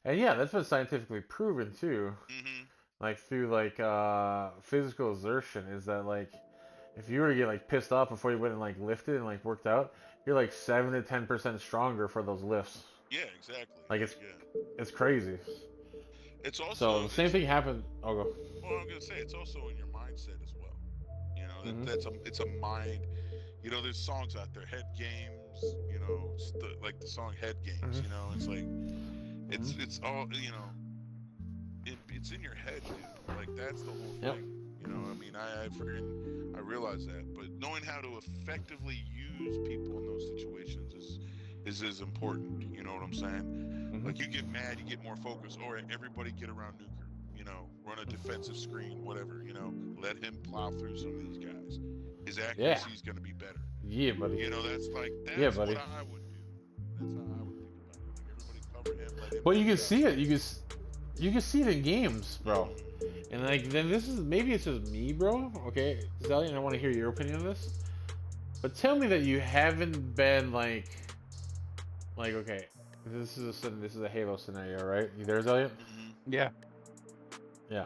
And yeah, that's been scientifically proven too. Hmm. Like through like physical exertion is that like if you were to get like pissed off before you went and like lifted and like worked out, you're like 7 to 10% stronger for those lifts. Yeah, exactly. Like Like, yeah. it's crazy. It's So also the same it's thing happened. I'll go. well, I'm gonna say it's also in your mindset as well. You know, Hmm. it's a mind. You know, there's songs out there, Head Games. You know, like the song Head Games. You know, it's like it's all you know. It's in your head, dude. Like that's the whole Yep. thing. You know, I mean, I freaking I realize that, but knowing how to effectively use people in those situations is as important. You know what I'm saying? Like you Hmm. get mad, you get more focused. Or everybody get around Nuker. You know, run a defensive screen, whatever. You know, let him plow through some of these guys. His Yeah. accuracy is going to be better. Yeah, buddy. You know, Yeah, that's what buddy. I would do. That's how I would think about it. Like everybody cover him, let him But get you the can job see it. done. You can see it in games, bro. Hmm. And like then this is maybe it's just me, bro. Okay, Zellion, I want to hear your opinion on this. But tell me that you haven't been like okay, this is a Halo scenario, right? You there, Zellion? Hmm. Yeah. Yeah.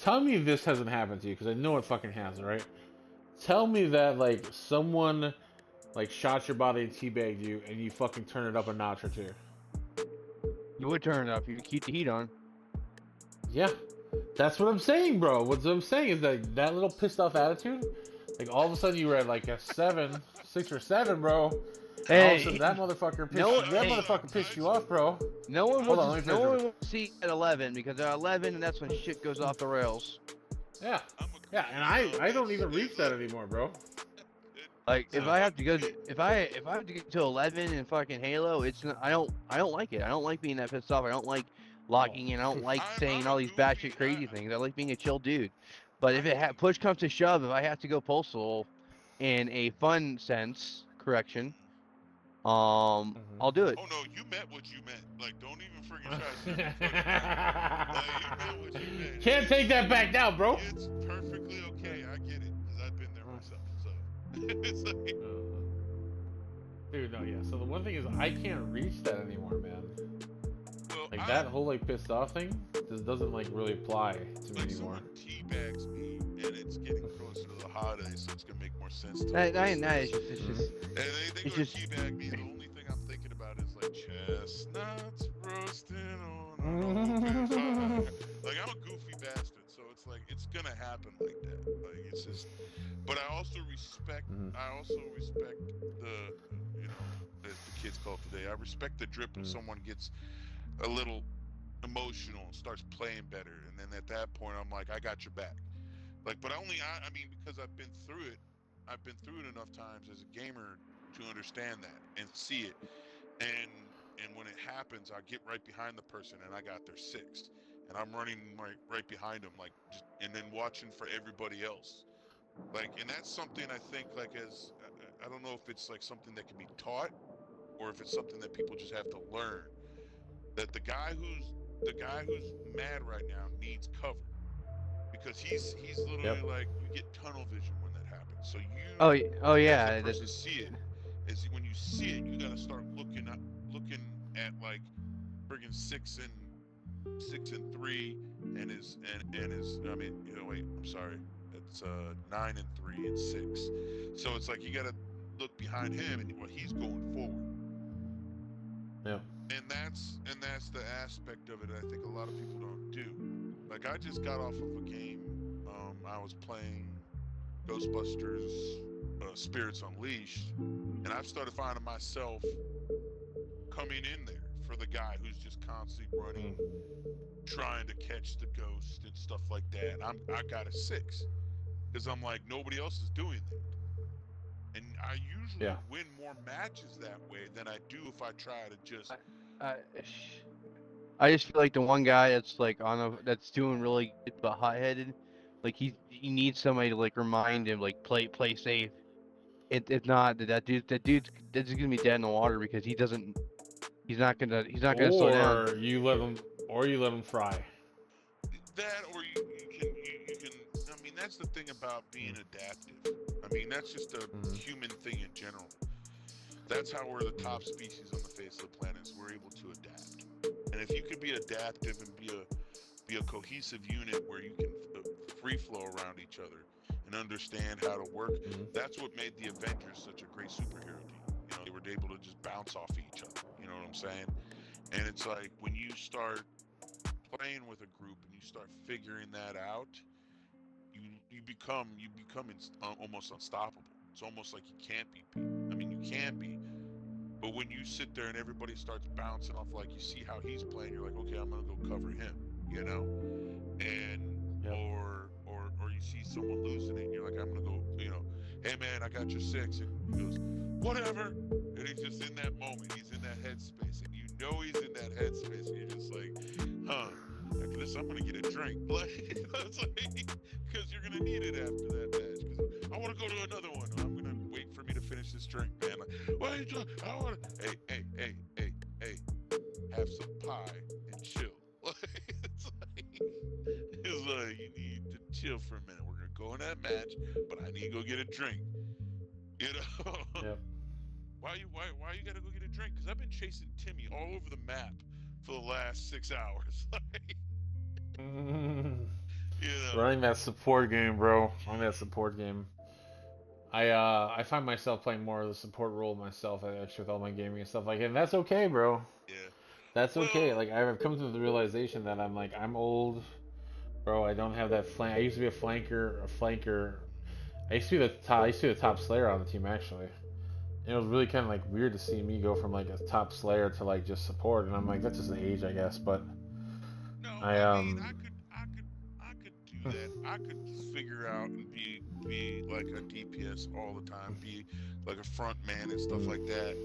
Tell me this hasn't happened to you because I know it fucking has, right? Tell me that like someone like shot your body and teabagged you and you fucking turn it up a notch or two. You would turn it up. You would keep the heat on. Yeah, that's what I'm saying, bro. What I'm saying is that that little pissed off attitude, like all of a sudden you were at like a 6 or 7, bro, and all of a sudden Hey, no. that Hey, motherfucker pissed you off, bro. no one Hold wants on, to. let me No finish one it. wants to see at 11 because at 11, and that's when shit goes off the rails. Yeah, I'm yeah, agreeing. and You know, I don't even reach that anymore, bro. Like it's if Yeah. I have to go, it, if I have to get to 11 in fucking Halo, it's not, I don't like it. I don't like being that pissed off. I don't like Oh. locking in. I don't like saying I'm a all these goofy. batshit crazy things. I like being a chill dude. But if push comes to shove, if I have to go postal in a fun sense, correction, I'll do it. Oh no, you meant what you meant. Like, don't even freaking try to Mhm. sugar coat it now. Like, you meant what you meant, and Can't take that back now, bro. it's perfectly okay. I get it because I've been there myself. So it's like, Dude, no, yeah. So the one thing is, I can't reach that anymore, man. well, Like that whole like pissed off thing just doesn't like really apply to me like anymore. someone teabags me, and it's getting closer to the holidays, so it's gonna make more sense to the That listeners. is just And they it's go to just teabag me. The only thing I'm thinking about is like chestnuts roasting on an open Mhm. fire. Like I'm a goofy bastard, so it's like it's gonna happen like that. Like it's just. But I also respect. I also respect the, you know, as the kids call it today. I respect the drip when someone gets a little emotional and starts playing better, and then at that point I'm like, I got your back. Like, but I mean, because I've been through it. I've been through it enough times as a gamer to understand that and see it. And when it happens, I get right behind the person and I got their six. And I'm running right behind them, like, just, and then watching for everybody else. Like, and that's something I think, like, as I don't know if it's like something that can be taught or if it's something that people just have to learn. That the guy who's mad right now needs cover because he's Yep. literally like you get tunnel vision when that happens. So oh you, oh as the yeah. person, see it. Is when you see it, you got to start looking at like friggin' 6 and 3, and his. I mean, you know, wait, I'm sorry. It's 9 and 3 and 6. So it's like you got to look behind him and what he's going forward. Yep. And that's the aspect of it I think a lot of people don't do. Like I just got off of a game. I was playing Ghostbusters Spirits Unleashed, and I've started finding myself coming in there for the guy who's just constantly running, Mm. trying to catch the ghost and stuff like that. I got a 6 because I'm like nobody else is doing that, and I usually Yeah. win more matches that way than I do if I try to just. I, I just feel like the one guy that's like that's doing really good but hot headed, like he needs somebody to like remind him like play safe. It's not that's just gonna be dead in the water because he's not gonna slow down. Or you let them, or you let them fry. That or you can I mean that's the thing about being adaptive. I mean that's just a Mm-hmm. human thing in general. That's how we're the top species on the face of the planet is we're able to adapt. And if you could be be adaptive and be a cohesive unit where you can free flow around each other and understand how to work. That's what made the Avengers such a great superhero team. You know, they were able to just bounce off each other. You know what I'm saying? And it's like when you start playing with a group and you start figuring that out, you become almost unstoppable. It's almost like you can't be beat. I mean, you can be, but when you sit there and everybody starts bouncing off, like you see how he's playing, you're like, okay, I'm gonna go cover him, you know, and Yep. or you see someone losing it, and you're like, I'm gonna go, you know, hey man, I got your 6, and he goes, whatever, and he's just in that moment, he's in that headspace, and you know he's in that headspace, and you're just like, huh. After this, I'm gonna get a drink, like, it's like, because you're gonna need it after that match. Because I want to go to another one. I'm gonna wait for me to finish this drink, man. Like, what are you doing? I want to. Hey, have some pie and chill. It's like you need to chill for a minute. We're gonna go in that match, but I need to go get a drink. You know? Yep. Why you gotta go get a drink? Because I've been chasing Timmy all over the map for the last 6 hours. You know. Running that support game, bro. Running that support game. I find myself playing more of the support role myself, actually, with all my gaming and stuff like that. And that's okay, bro. Yeah. That's okay. Well, Like I've come to the realization that I'm old, bro. I don't have that flank. I used to be a flanker. I used to be the top slayer on the team, actually. And it was really kind of like weird to see me go from like a top slayer to like just support, and I'm like, that's just an age, I guess. But no, I mean, I could do that. I could figure out and be like a DPS all the time, be like a front man and stuff like that.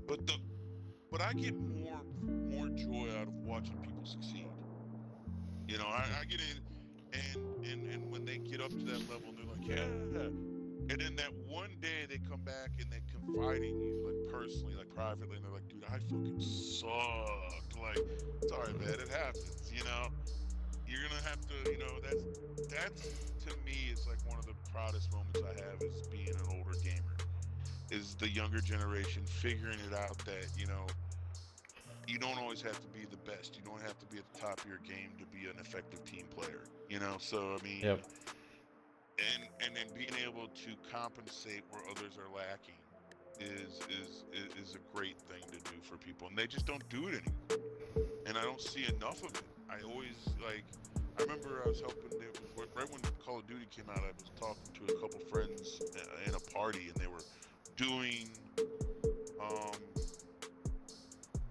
But I get more joy out of watching people succeed. You know, I get in and when they get up to that level and they're like, yeah. And then that one day they come back and they confide in you, like personally, like privately, and they're like, dude, I fucking sucked. Like, sorry, man, it happens, you know? You're gonna have to, you know, that's to me is like one of the proudest moments I have is being an older gamer. Is the younger generation figuring it out that, you know, you don't always have to be the best. You don't have to be at the top of your game to be an effective team player, you know? So, I mean, yep. and then being able to compensate where others are lacking is a great thing to do for people, and they just don't do it anymore. And I don't see enough of it. I always I remember I was helping right when Call of Duty came out. I was talking to a couple friends in a party, and they were doing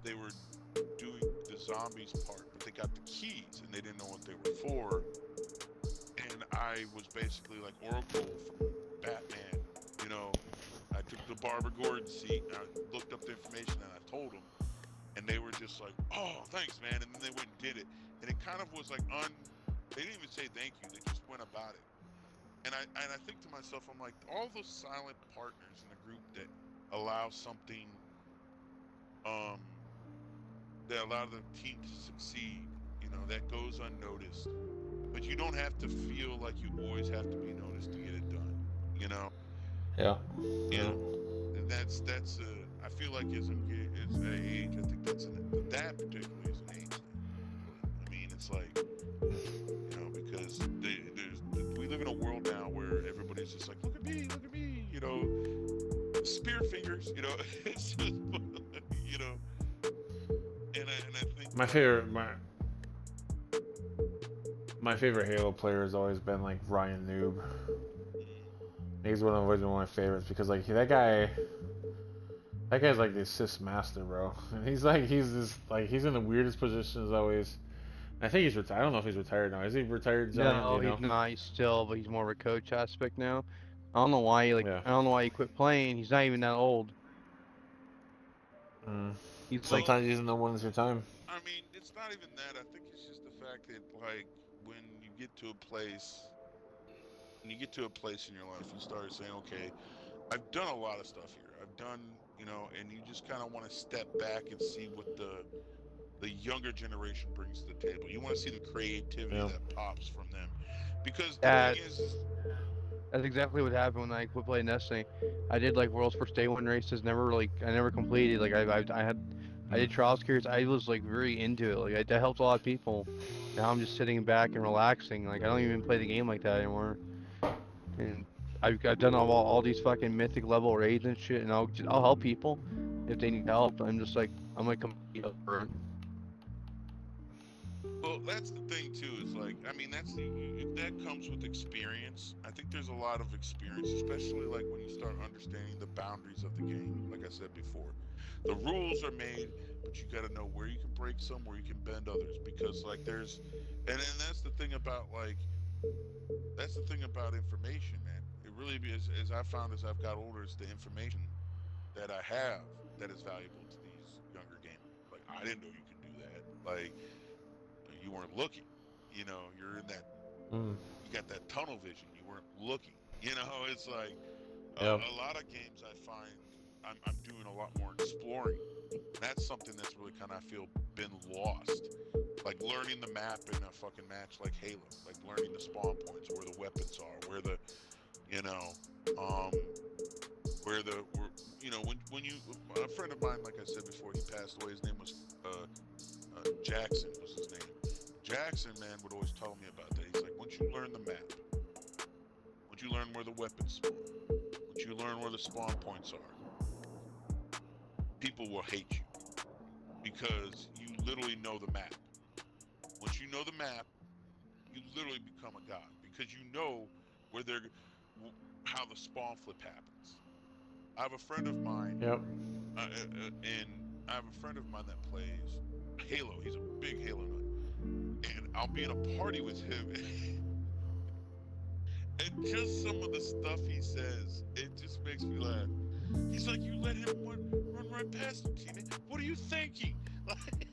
the zombies part, but they got the keys and they didn't know what they were for. And I was basically like Oracle from Batman, you know. I took the Barbara Gordon seat and I looked up the information and I told them, and they were just like, oh, thanks, man. And then they went and did it, and it kind of was like they didn't even say thank you, they just went about it. And I think to myself, I'm like, all those silent partners in the group that allow something that allow the team to succeed, you know, that goes unnoticed. But you don't have to feel like you always have to be noticed to get it done, you know? Yeah. You know? And that's I feel like as an age, I think that particularly is an age thing. I mean, it's like, you know, because we live in a world now where everybody's just like, look at me, you know, spear fingers, you know, it's just, you know, and I think my favorite Halo player has always been like Ryan Noob. He's always been one of my favorites because like that guy's like the assist master, bro. And he's in the weirdest positions always. I think he's retired. I don't know if he's retired now. Is he retired, Zion? No, he's not. He's still, but he's more of a coach aspect now. I don't know why I don't know why he quit playing. He's not even that old. Sometimes you don't know when it's your time. I mean, it's not even that. I think it's just the fact that, like, when you get to a place in your life, you start saying, okay, I've done a lot of stuff here. I've done, you know, and you just kind of want to step back and see what the younger generation brings to the table. You want to see the creativity that pops from them, because the thing is, that's exactly what happened when I quit playing Destiny. I did like World's First Day 1 races. I never completed. Like I had I did trials carries. I was like very into it. Like that helped a lot of people. Now I'm just sitting back and relaxing. Like I don't even play the game like that anymore. And I've done all these fucking mythic level raids and shit. And I'll help people if they need help. I'm like compete over it. Well, that's the thing too. Is like, I mean, if that comes with experience. I think there's a lot of experience, especially like when you start understanding the boundaries of the game. Like I said before, the rules are made, but you got to know where you can break some, where you can bend others. Because like and that's the thing about information, man. It really is. As I found as I've got older, it's the information that I have that is valuable to these younger gamers. Like I didn't know you could do that. Like you weren't looking. You're in that. Mm. You got that tunnel vision. You weren't looking. It's like Yep. a lot of games I find I'm doing a lot more exploring. And that's something that's really kind of I feel been lost. Like learning the map in a fucking match like Halo. Like learning the spawn points, where the weapons are, where the you know, um, when you a friend of mine, like I said before, he passed away. His name was Jackson was his name. Jackson, man, would always tell me about that. He's like, once you learn the map, once you learn where the weapons spawn, once you learn where the spawn points are, people will hate you because you literally know the map. Once you know the map, you literally become a god because you know where how the spawn flip happens. I have a friend of mine, Yep. and I have a friend of mine that plays Halo. He's a big Halo nut. And I'll be in a party with him, and just some of the stuff he says, it just makes me laugh. He's like, "You let him run right past you, teammate. What are you thinking?" Like,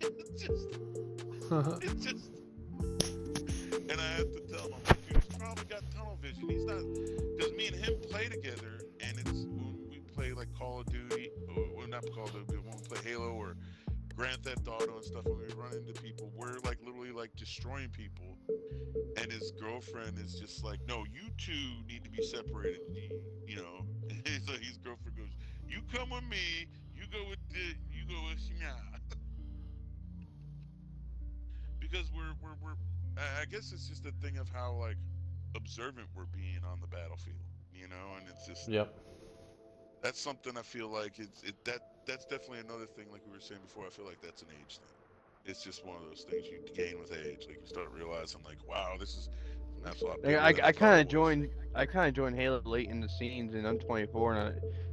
it's just. And I have to tell him, I'm like, "Dude, he's probably got tunnel vision. He's not, because me and him play together, and it's when we play like Call of Duty, or not Call of Duty, when we play Halo or Grand Theft Auto and stuff, when we run into people, we're like literally like destroying people." And his girlfriend is just like, "No, you two need to be separated." So his girlfriend goes, "You come with me. You go with Shina." Because I guess it's just a thing of how like observant we're being on the battlefield, and it's just Yep. that's something I feel like that's definitely another thing, like we were saying before. I feel like that's an age thing. It's just one of those things you gain with age. Like you start realizing, like, wow, that's a lot Like, bigger than I thought it was. I kind of joined Halo late in the scenes, and I'm 24,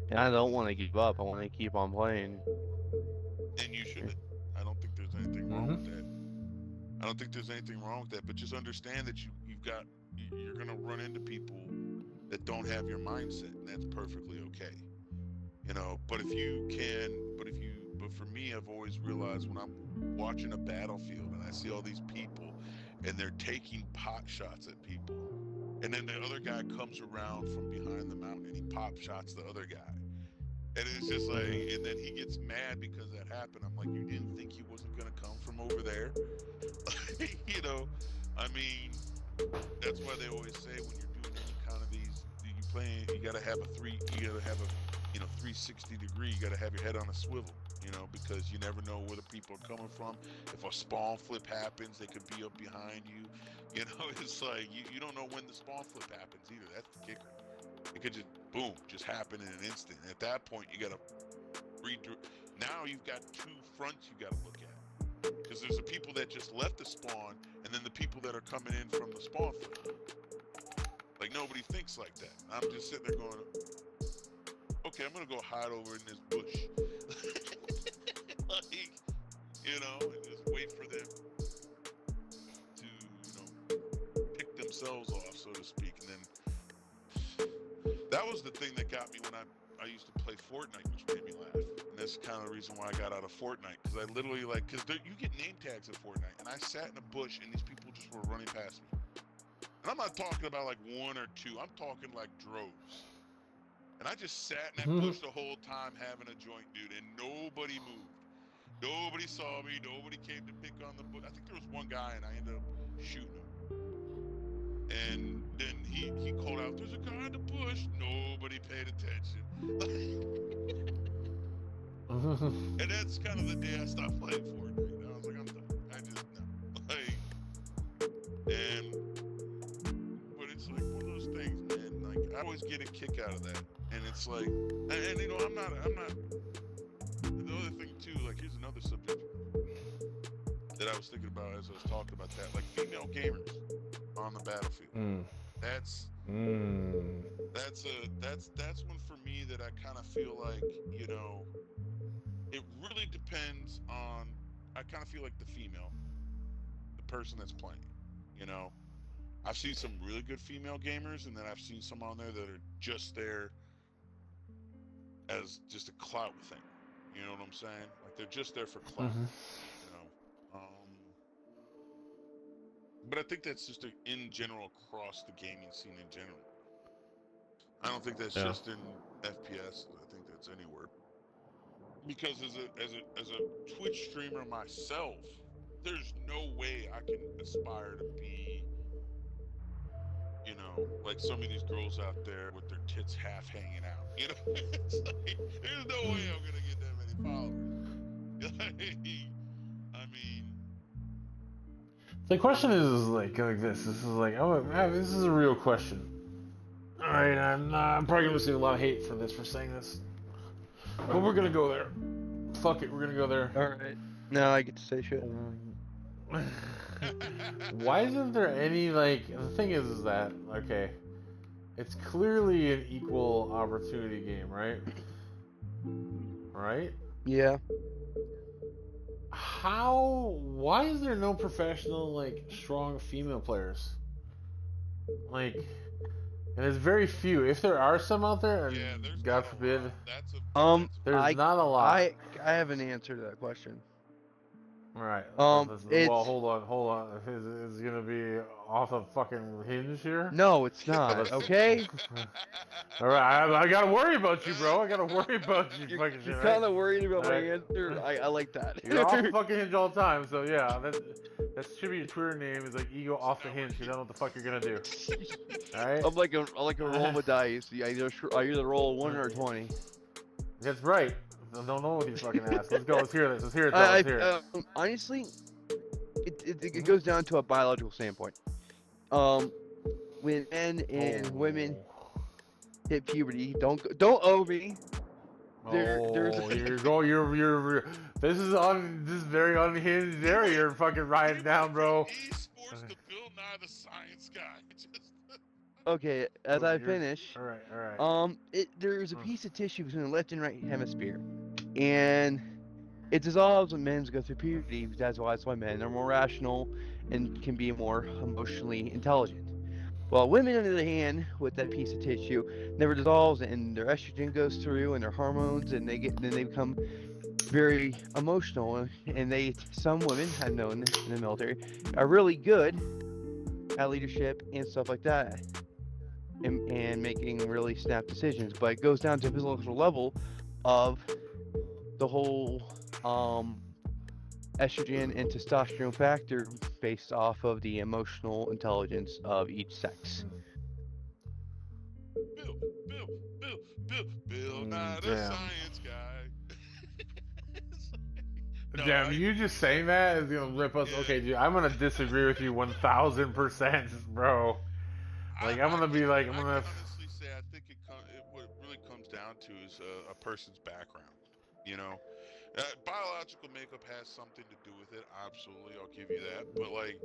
and I don't want to give up. I want to keep on playing. And you should. I don't think there's anything wrong with Mm-hmm. that. I don't think there's anything wrong with that. But just understand that you're gonna run into people that don't have your mindset, and that's perfectly okay. But for me, I've always realized when I'm watching a battlefield and I see all these people and they're taking pot shots at people, and then the other guy comes around from behind the mountain and he pop shots the other guy. And it's just like, Mm-hmm. and then he gets mad because that happened. I'm like, you didn't think he wasn't gonna come from over there? you know, I mean, that's why they always say when you're doing any kind of these, you playing, you gotta have a, 360 degree. You gotta have your head on a swivel, because you never know where the people are coming from. If a spawn flip happens, they could be up behind you. It's like you don't know when the spawn flip happens either. That's the kicker. It could just boom, just happen in an instant. And at that point, you gotta redirect. Now you've got two fronts you gotta look at, because there's the people that just left the spawn, and then the people that are coming in from the spawn flip. Like nobody thinks like that. I'm just sitting there going, okay, I'm gonna go hide over in this bush, like, and just wait for them to, pick themselves off, so to speak. And then that was the thing that got me when I used to play Fortnite, which made me laugh. And that's kind of the reason why I got out of Fortnite, because I literally because you get name tags at Fortnite, and I sat in a bush and these people just were running past me. And I'm not talking about like one or two. I'm talking like droves. And I just sat in that Mm-hmm. bush the whole time having a joint, dude, and nobody moved. Nobody saw me. Nobody came to pick on the bush. I think there was one guy, and I ended up shooting him. And then he called out, "There's a guy in the bush." Nobody paid attention. And that's kind of the day I stopped playing Fortnite. I was like, I'm done. I just no. Like, and but it's like one of those things, man. Like I always get a kick out of that, and it's like, and you know, I'm not. The other thing too, like here's another subject that I was thinking about as I was talking about that, like female gamers on the battlefield. That's one for me that I kind of feel like, you know, it really depends on. I kind of feel like the female, the person that's playing. You know, I've seen some really good female gamers, and then I've seen some on there that are just there as just a clout thing. You know what I'm saying? Like they're just there for clout. You know. But I think that's just in general across the gaming scene in general. I don't think that's just in FPS. I think that's anywhere. Because as a Twitch streamer myself, there's no way I can aspire to be, you know, like some of these girls out there with their tits half hanging out. You know, it's like, there's no way I'm gonna get that many followers. I mean, the question is like this. This is like, oh, this is a real question. All right, I'm probably gonna receive a lot of hate for saying this, but we're gonna go there. Fuck it, we're gonna go there. All right. Now I get to say shit. Why isn't there any, like, the thing is that, okay, it's clearly an equal opportunity game, right? Right? Yeah. Why is there no professional, like, strong female players? Like, and there's very few. If there are some out there, and God forbid, there's not a lot. I have an answer to that question. All right. Well, hold on. Is it gonna be off of fucking Hinge here? No, it's not. Okay. All right. I gotta worry about you, bro. I gotta worry about you. Fucking You're shit, kind of right? worry about my answer. I like that. You're off the fucking Hinge all the time, so yeah, that should be your Twitter name. Is like ego off the Hinge. You don't know what the fuck you're gonna do. All right. I'm like a roll of dice. I either roll 1 or 20. That's right. I don't know what you fucking ask. Let's go. Let's hear this. Let's hear it. Honestly, it goes down to a biological standpoint. When men and women hit puberty, don't OB. This is very unhinged area you're fucking riding down, bro. Esports the Bill Nye the Science Guy. Okay, as I finish. All right. There's a piece of tissue between the left and right hemisphere, and it dissolves when men go through puberty. That's why men are more rational and can be more emotionally intelligent. While women, on the other hand, with that piece of tissue, never dissolves, and their estrogen goes through, and their hormones, and they become very emotional. And some women, I've known in the military, are really good at leadership and stuff like that. And making really snap decisions, but it goes down to a physiological level of the whole estrogen and testosterone factor based off of the emotional intelligence of each sex. Bill Nye the Science Guy. Damn, you just saying that is gonna rip us. Yeah. Okay, dude, I'm gonna disagree with you 1000%, bro. Like, I'm gonna be like, I'm gonna honestly say, I think what it really comes down to is a person's background. You know, biological makeup has something to do with it. Absolutely, I'll give you that. But like,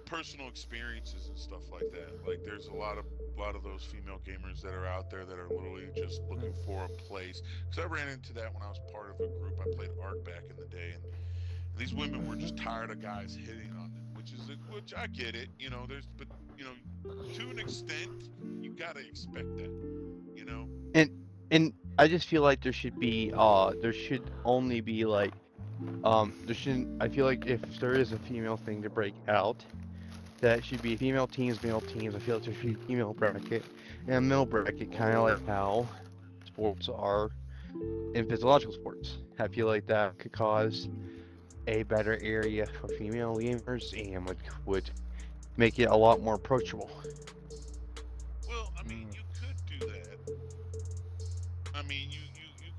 personal experiences and stuff like that. Like, there's a lot of those female gamers that are out there that are literally just looking for a place. Because I ran into that when I was part of a group. I played Ark back in the day, and these women were just tired of guys hitting on them, which I get it. You know, but you know, to an extent, you gotta expect that. You know. And I just feel like there should only be like, there shouldn't. I feel like if there is a female thing to break out, that should be female teams, male teams. I feel like there should be a female bracket and a male bracket, kind of like how sports are in physiological sports. I feel like that could cause a better area for female gamers and would make it a lot more approachable. Well, I mean, you could do that. I mean, you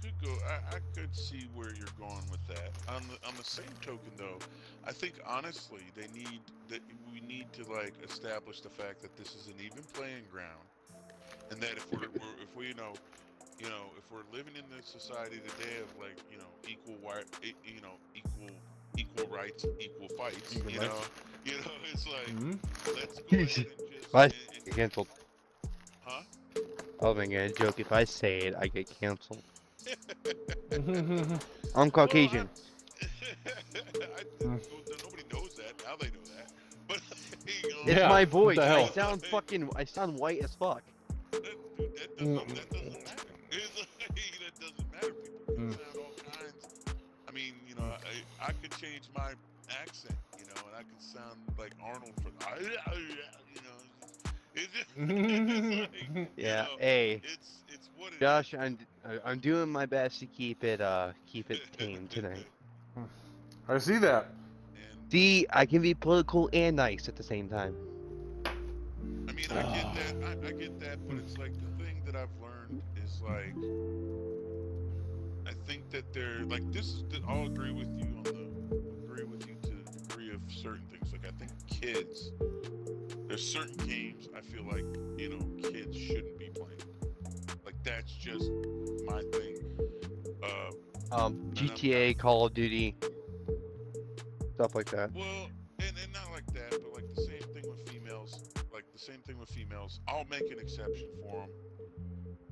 could go. I could see where you're going with that. On the same token, though, I think honestly we need to like establish the fact that this is an even playing ground, and that if we if we're living in this society today of like equal rights, equal fights, Equal rights. it's like Hmm. let's go ahead and If I just get canceled, huh? I was making a joke. If I say it, I get canceled. Hmm. I'm Caucasian. Nobody knows that. Now they know that. But It's Yeah, my what voice. the hell? I sound white as fuck. That doesn't matter. It's like, that doesn't matter. People can sound all kinds. I mean, I could change my accent, and I could sound like Arnold from, it's just, it's like, Yeah. Hey, it's what it Josh, is. I'm doing my best to keep it tame tonight. I see that. And See, I can be political and nice at the same time. I mean, I get that. I get that, but it's like the thing that I've learned is like, I think that they're like this is. I'll agree with you agree with you to the degree of certain things. Like I think kids, there's certain games I feel like kids shouldn't be playing. Like that's just my thing. GTA, Call of Duty, stuff like that. Well, and not like that, but like the same thing with females. Like the same thing with females. I'll make an exception for them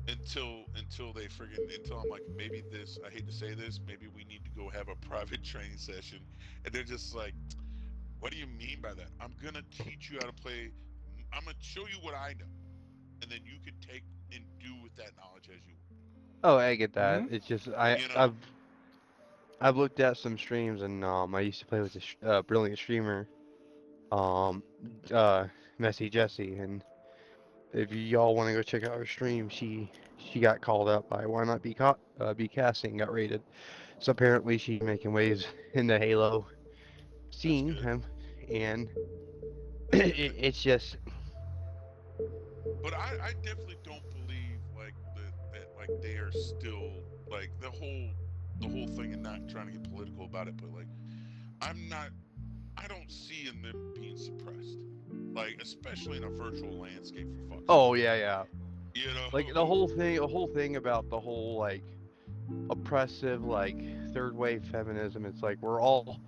until they until I'm like, maybe this. I hate to say this. Maybe we need to go have a private training session, and they're just like, what do you mean by that? I'm gonna teach you how to play. I'm gonna show you what I know, and then you can take and do with that knowledge as you. Oh, I get that. Mhm. It's just You know. I've looked at some streams and I used to play with a brilliant streamer, um, Messy Jessie, and if y'all want to go check out her stream, she got called up by Why Not Be Casting, got rated. So apparently she's making waves in the Halo That's scene, good. and That's good. it's just But I definitely don't believe like that like they are still like the whole thing and not trying to get political about it, but like I'm not I don't see in them being suppressed. Like especially in a virtual landscape for fuck's oh sake. yeah. You Like know? the whole thing about the whole like oppressive like third wave feminism. It's like we're all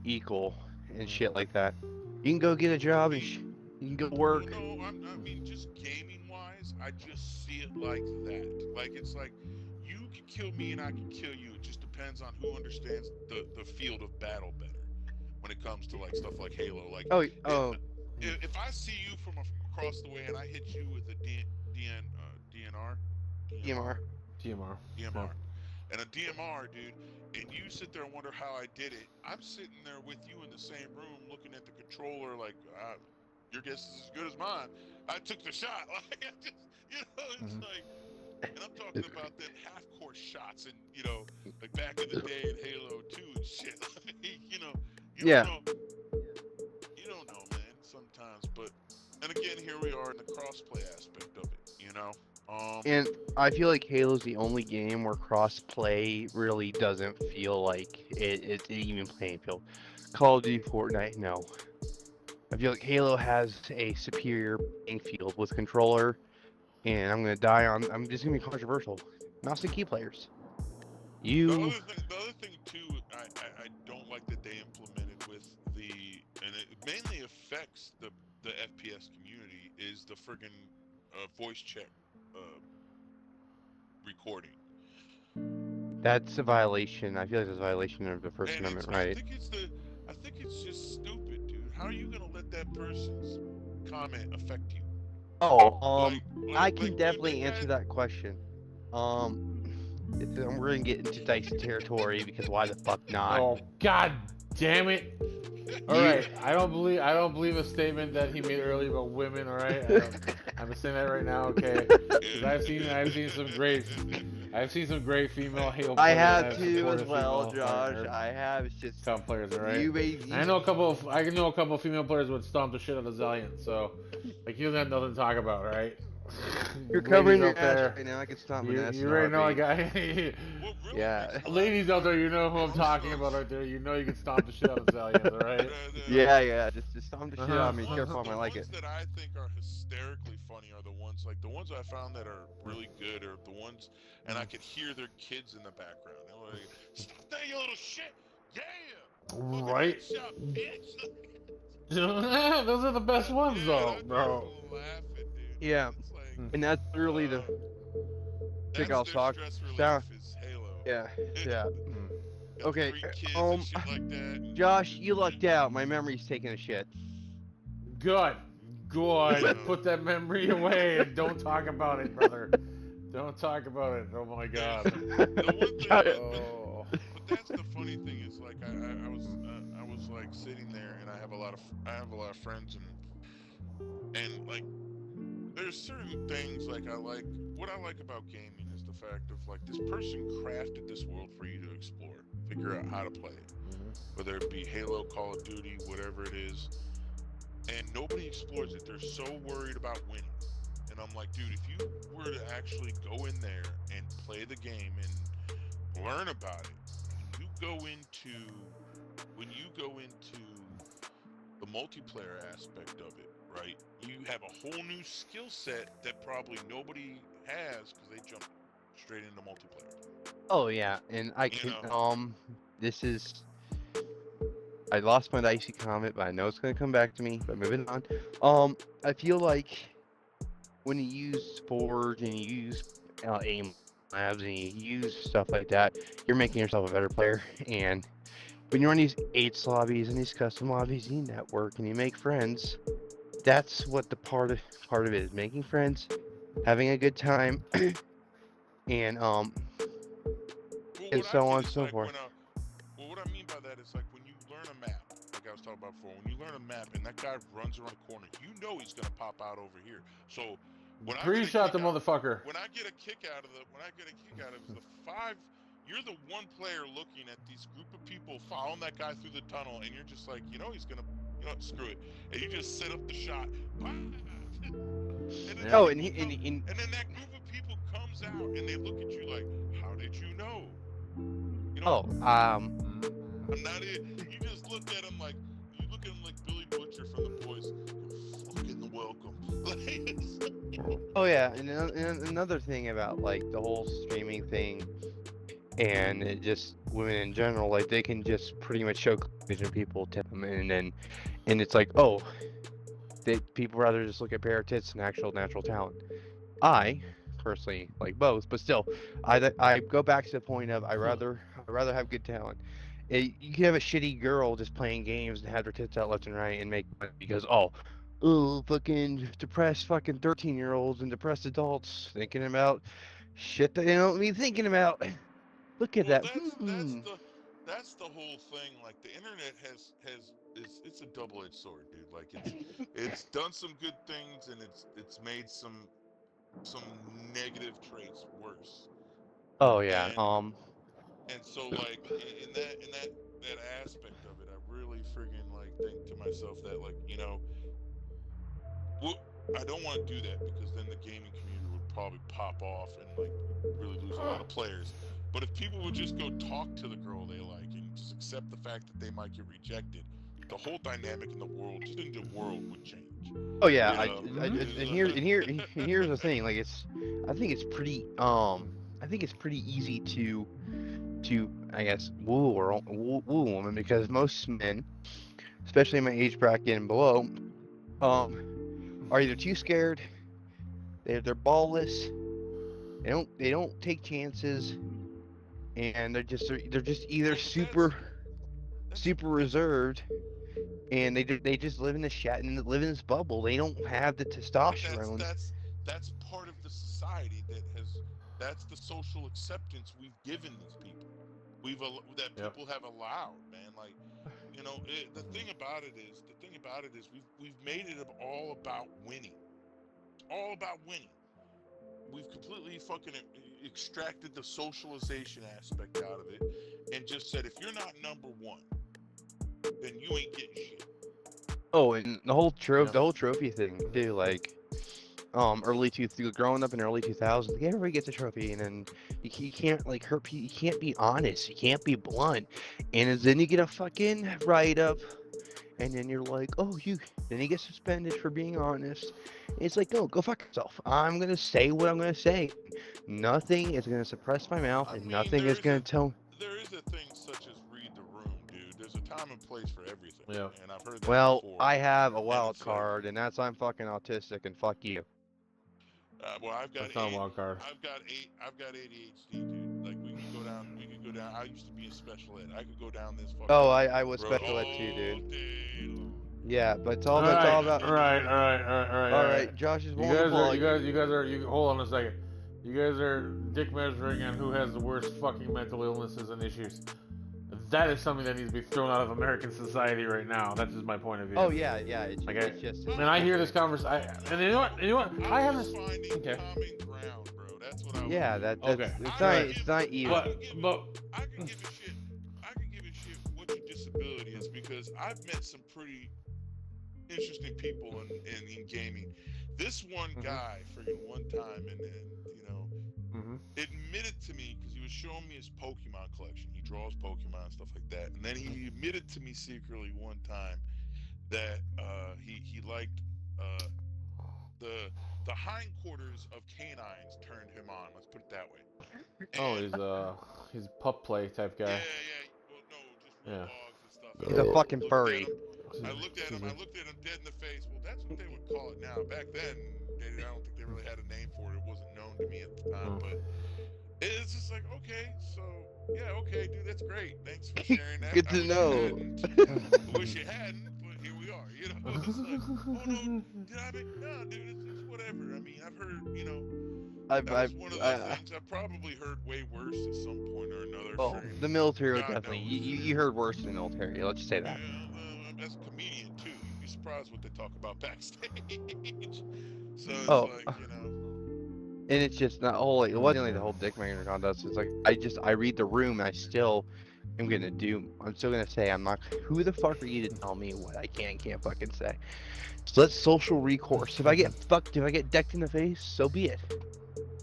equal and shit like that. You can go get a I job and mean, you can go well work. no, I mean just gaming wise, I just see it like that. Like it's like you can kill me and I can kill you. It just depends on who understands the field of battle better when it comes to like stuff like Halo. Like Oh it, oh if I see you from across the way and I hit you with a DNR, DMR. TMR. Yeah. DMR, and a DMR, dude, and you sit there and wonder how I did it, I'm sitting there with you in the same room looking at the controller like, your guess is as good as mine. I took the shot. Like, I just, it's Mhm. like, and I'm talking about them half-court shots and, like back in the day in Halo 2 and shit. Like, you don't Yeah. know. You don't know, man, sometimes. But, and again, here we are in the crossplay aspect of it. And I feel like Halo's the only game where cross-play really doesn't feel like it's an even playing field. Call of Duty, Fortnite, no. I feel like Halo has a superior playing field with controller, and I'm just gonna be controversial. Mouse and key players. You, The other thing too, I don't like that they implemented with and it mainly affects the FPS community is the friggin' voice check uh, recording. that's a violation. I feel like it's a violation of the First And Amendment, right? I think it's just stupid, dude. How are you gonna let that person's comment affect you? Oh, Like, I can dude, definitely answer that question. Um, we're gonna get into dicey territory because why the fuck not? Oh God damn it! All You, right, I don't believe a statement that he made earlier about women. All right, I'm saying that right now, okay? Because I've seen some great female Halo I players. have I've to as supported well, female Josh. I have. It's just top players, all right? you made I know a couple of female players would stomp the shit out of Zaliant, so like he doesn't have nothing to talk about, right? You're covering Ladies your out ass there, right now. I can stomp you, an ass you in a already know a heartbeat. guy. What really Yeah. makes me laugh Ladies out there, you know who I'm most talking of about those, right there. You know you can stomp the shit out of Zalians, alright? Yeah. Just stomp the shit out Uh-huh. of me. Share farm. I the like ones it. that I think are hysterically funny are the ones I found that are really good, or the ones, and I could hear their kids in the background. They're like, "Stop that, you little shit! Yeah, fucking Right? headshot, bitch!" Those are the best ones, Yeah, though, that gets bro. me laughing, dude. Yeah, It's like, and that's literally the chick I that's was their talking. stress relief is Halo. Yeah. Yeah. Got Okay. 3 kids and shit like that. Josh, you lucked out. My memory's taking a shit. Good. Good. Yeah. Put that memory away and don't talk about it, brother. Don't talk about it. Oh my god. The one thing, Josh- Oh. but that's the funny thing is like I was like sitting there, and I have a lot of friends, and like there's certain things like what I like about gaming is the fact of like this person crafted this world for you to explore, figure out how to play it, whether it be Halo, Call of Duty, whatever it is, and nobody explores it. They're so worried about winning. And I'm like, dude, if you were to actually go in there and play the game and learn about it, when you go into the multiplayer aspect of it, right? You have a whole new skill set that probably nobody has because they jump straight into multiplayer. Oh yeah, and I You can know, this is I lost my dicey comment, but I know it's gonna come back to me. But moving on. I feel like when you use Forge and you use aim labs and you use stuff like that, you're making yourself a better player. And when you're on these 8s lobbies and these custom lobbies, you network and you make friends. That's what the part of it is: making friends, having a good time, and well, and what I so on get and is so like forth. what I mean by that is like when you learn a map, like I was talking about before, when you learn a map and that guy runs around the corner, you know he's gonna pop out over here. So when I get a Pre-shot kick the out, motherfucker. when I get a kick out of the 5, you're the one player looking at these group of people following that guy through the tunnel, and you're just like, he's gonna, screw it, and you just set up the shot. And then Yeah. Oh, and then that group of people comes out and they look at you like, how did you know? oh, I'm not it. You just look at him like Billy Butcher from The Boys. You're fucking welcome. oh yeah, and another thing about like the whole streaming thing, and it just women in general, like they can just pretty much show cleavage and people tip them, and it's like, oh, people rather just look at bare tits than actual natural talent. I personally like both, but still, I go back to the point of I rather have good talent. You can have a shitty girl just playing games and have her tits out left and right and make money because fucking depressed fucking 13-year-olds and depressed adults thinking about shit that they don't be thinking about. Look at Well, that. that's the whole thing. Like the internet it's a double-edged sword, dude. Like it's done some good things and it's made some negative traits worse. Oh yeah. And so like in that aspect of it, I really friggin' like think to myself that like well, I don't want to do that because then the gaming community would probably pop off and like really lose a lot of players. But if people would just go talk to the girl they like and just accept the fact that they might get rejected, the whole dynamic in the world, just in the world, would change. Oh yeah. Here's the thing. Like I think it's pretty easy to I guess woo a woman because most men, especially in my age bracket and below, are either too scared, they're ballless, they don't take chances, and they're just either Well, super that's reserved, and they just live in live in this bubble. They don't have the but testosterone. that's part of the society that's the social acceptance we've given these people. That Yep. people have allowed, man. Like, the thing about it is we've made it all about winning. It's all about winning. We've completely fucking extracted the socialization aspect out of it and just said if you're not number one, then you ain't getting shit. Oh, and the whole Yep. trophy thing too. Like growing up in early 2000s, like, everybody gets a trophy, and then you can't like hurt people. You can't be honest. You can't be blunt, and then you get a fucking write up, and then you're like, oh, then you get suspended for being honest. It's like, no, go fuck yourself. I'm gonna say what I'm gonna say. Nothing is gonna suppress my mouth, I and mean, nothing is gonna tell. there is a thing such as read the room, dude. There's a time and place for everything. Yeah. And I've heard that Well, before. I have a wild it's like- card, and that's I'm fucking autistic, and fuck you. Well, I've got That's not a wild card. I've got ADHD, dude. Like we could go down. I used to be in special ed. I could go down this fucking. Oh, I was road special ed too, dude. all day long. Yeah, but it's all about. All right. All right, Josh is You one guys are. You hold on a second. You guys are dick measuring on who has the worst fucking mental illnesses and issues. That is something that needs to be thrown out of American society right now. That's just my point of view. Oh yeah. It's, Like, it's just. And I hear this conversation. And you know what? I I'm haven't. just finding Okay. common ground, bro. That's what I. Yeah, was that's Okay. it's not even. But I can give a shit. I can give a shit what your disability is because I've met some pretty interesting people in gaming. This one guy, friggin' one time, and you know, admitted to me because he was showing me his Pokemon collection. He draws Pokemon and stuff like that, and then he admitted to me secretly one time that he liked the hindquarters of canines turned him on. Let's put it that way. He's a pup play type guy. Yeah. Well, no, just real Yeah. dogs and stuff. He's a fucking Looked at furry. him, I looked at him dead in the face. Well, that's what they would call it now. Back then, I don't think they really had a name for it. It wasn't known to me at the time, but it's just like, okay, so yeah, okay, dude, that's great. Thanks for sharing that. Good to know. I wish you hadn't, but here we are. You know, it's like, oh no, did I make? No, dude, it's whatever. I mean, I've heard, you know. That was one of the things I've probably heard way worse at some point or another. Well, the military was definitely. You heard worse in the military. Let's just say that. Yeah, as a comedian too, you'd be surprised what they talk about backstage. So it's like, you know. And it's just not it wasn't like the whole dick maker contest. It's like I read the room, and I still am I'm still gonna say I'm not. Who the fuck are you to tell me what I can't fucking say? So let's social recourse. If I get decked in the face, so be it.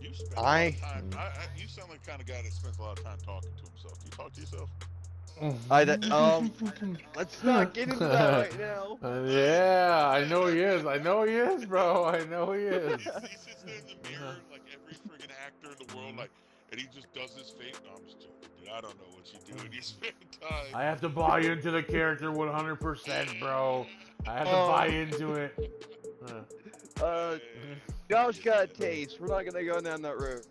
You spend a lot of time. You sound like the kind of guy that spends a lot of time talking to himself. Do you talk to yourself? Let's not get into that right now. Yeah, I know he is, bro. I know he is. He sits there in the mirror like every friggin' actor in the world, like, and he just does his face. No, I'm just joking, dude. I don't know what you do in your spare time. I have to buy into the character 100%, bro. I have to buy into it. Josh got a taste. We're not gonna go down that road.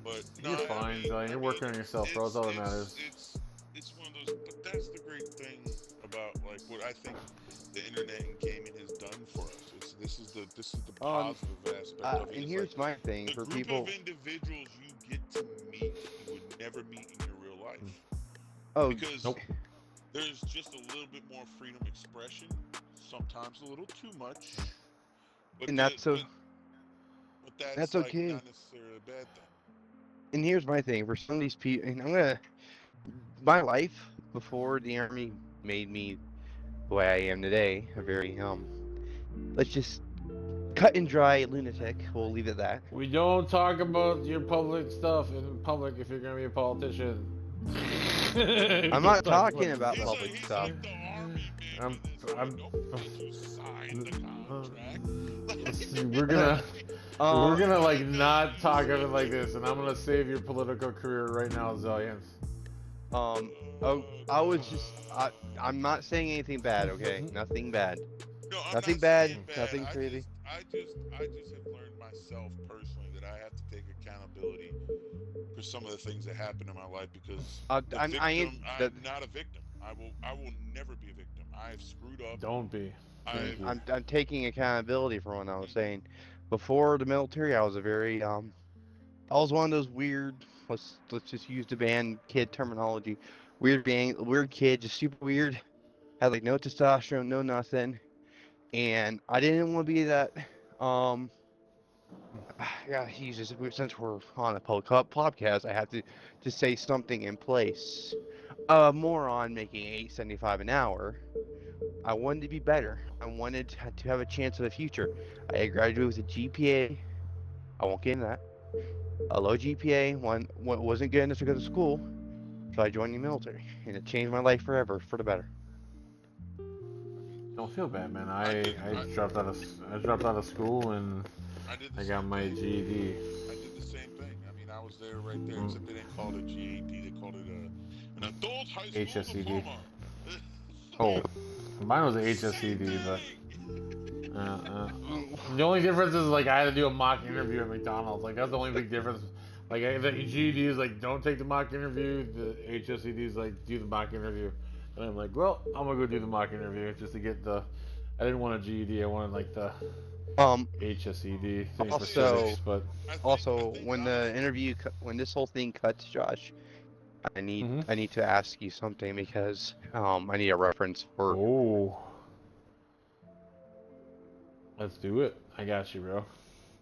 But You're fine, Zion. You're working on yourself, bro. That's all that matters. It's one of those. But that's the great thing about like what I think the internet and gaming has done for us. This is the positive aspect of it. And here's my thing for people. The group of individuals you get to meet you would never meet in your real life. Oh, because there's just a little bit more freedom of expression. Sometimes a little too much. But and that's that's like okay. not necessarily a bad thing. And here's my thing for some of these people, and my life before the army made me the way I am today, a very let's just cut and dry lunatic. We'll leave it at that. We don't talk about your public stuff in public if you're gonna be a politician. I'm not talking about public stuff. We're gonna like not talk of it like this, and I'm gonna save your political career right now, Zillions. I'm not saying anything bad, okay? Nothing bad. No, nothing bad. Nothing crazy. I just have learned myself personally that I have to take accountability for some of the things that happen in my life because I'm not a victim. I will never be a victim. I've screwed up. Don't be. I'm taking accountability for what I was saying. Before the military, I was a very I was one of those weird. Let's just use the band kid terminology. Weird kid, just super weird. Had like no testosterone, no nothing, and I didn't want to be that. Yeah, since we're on a podcast, I have to say something in place. a moron making $8.75 an hour. I wanted to be better. I wanted to have a chance of the future. I graduated with a GPA. I won't get into that. A low GPA. One wasn't good enough to go to school, so I joined the military, and it changed my life forever for the better. Don't feel bad, man. I I did. I dropped out of school and I did the I got same my thing. GED. I did the same thing. I mean, I was there right there, Mm, except they didn't call it a GED. They called it an adult high school HSED. diploma. Oh, mine was a Same HSED, but thing. the only difference is like I had to do a mock interview at McDonald's. Like that's the only big difference. Like the GED is like don't take the mock interview. The HSED is like do the mock interview. And I'm like, well, I'm gonna go do the mock interview just to get the. I didn't want a GED. I wanted like the Um. HSED thing for See, see, Also, civics, but. I also, think when the honestly, interview, when this whole thing cuts, Josh, I need Mm-hmm. I need to ask you something because I need a reference for. Oh, let's do it. I got you, bro.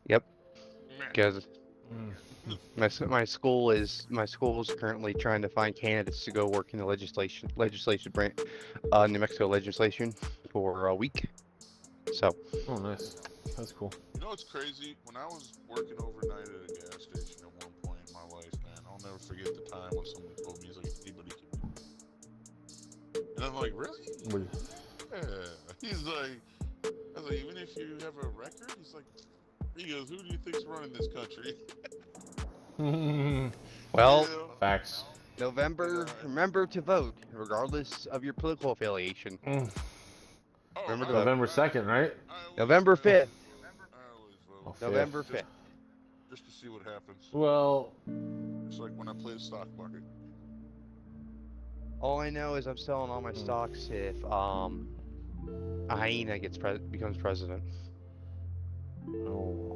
Yep. meh. Because Mm. my school is currently trying to find candidates to go work in the legislation branch, New Mexico legislation for a week. So, Oh, nice. That's cool. You know what's crazy? When I was working overnight at a gas station at one point in my life, man, I'll never forget the time when someone told me, he's like, anybody can be. And I'm like, really? Would- Yeah. He's like, I was like, even if you have a record? He's like, he goes, who do you think's running this country? well, Facts. November, remember to vote, regardless of your political affiliation. Mm. Oh, Remember to vote. November 2nd, right? November 5th. I always Oh, vote. fifth. November 5th. Just to see what happens. Well, It's like when I play the stock market. All I know is I'm selling all my Mm. stocks if a hyena becomes president. oh.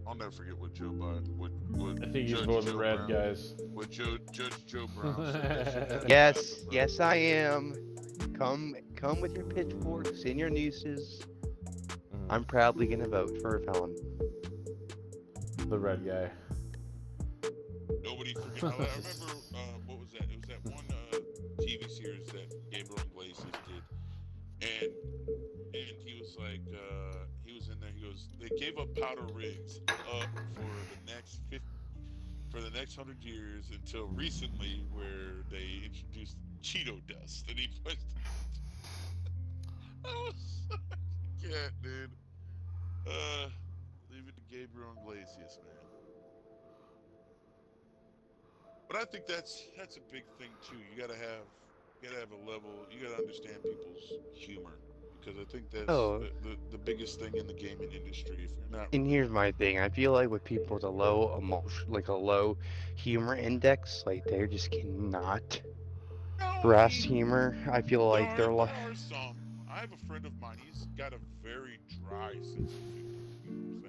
I'll never forget what Joe Biden, what I think he's Judge voting Joe red, Brown, guys. what Judge Joe Brown said that should never Yes, happen, bro. yes I am. Come with your pitchforks and your nooses. Mm. I'm proudly gonna vote for a felon. The red guy. Nobody forget. I remember what was that? It was that one TV series that Gabriel Iglesias did, and he was like, he was in there. He goes, they gave up powder rigs for the next 100 years until recently, where they introduced Cheeto dust, and he put. I was like, yeah, dude. Leave it to Gabriel Iglesias, man. But I think that's a big thing too. You gotta have a level. You gotta understand people's humor, because I think that's Oh, the biggest thing in the gaming industry. If you're not and really, here's my thing. I feel like with people with a low like a low humor index, like they just cannot no, I grasp mean, humor. I feel like they're like, there are some. I have a friend of mine. He's got a very dry sense of humor. You know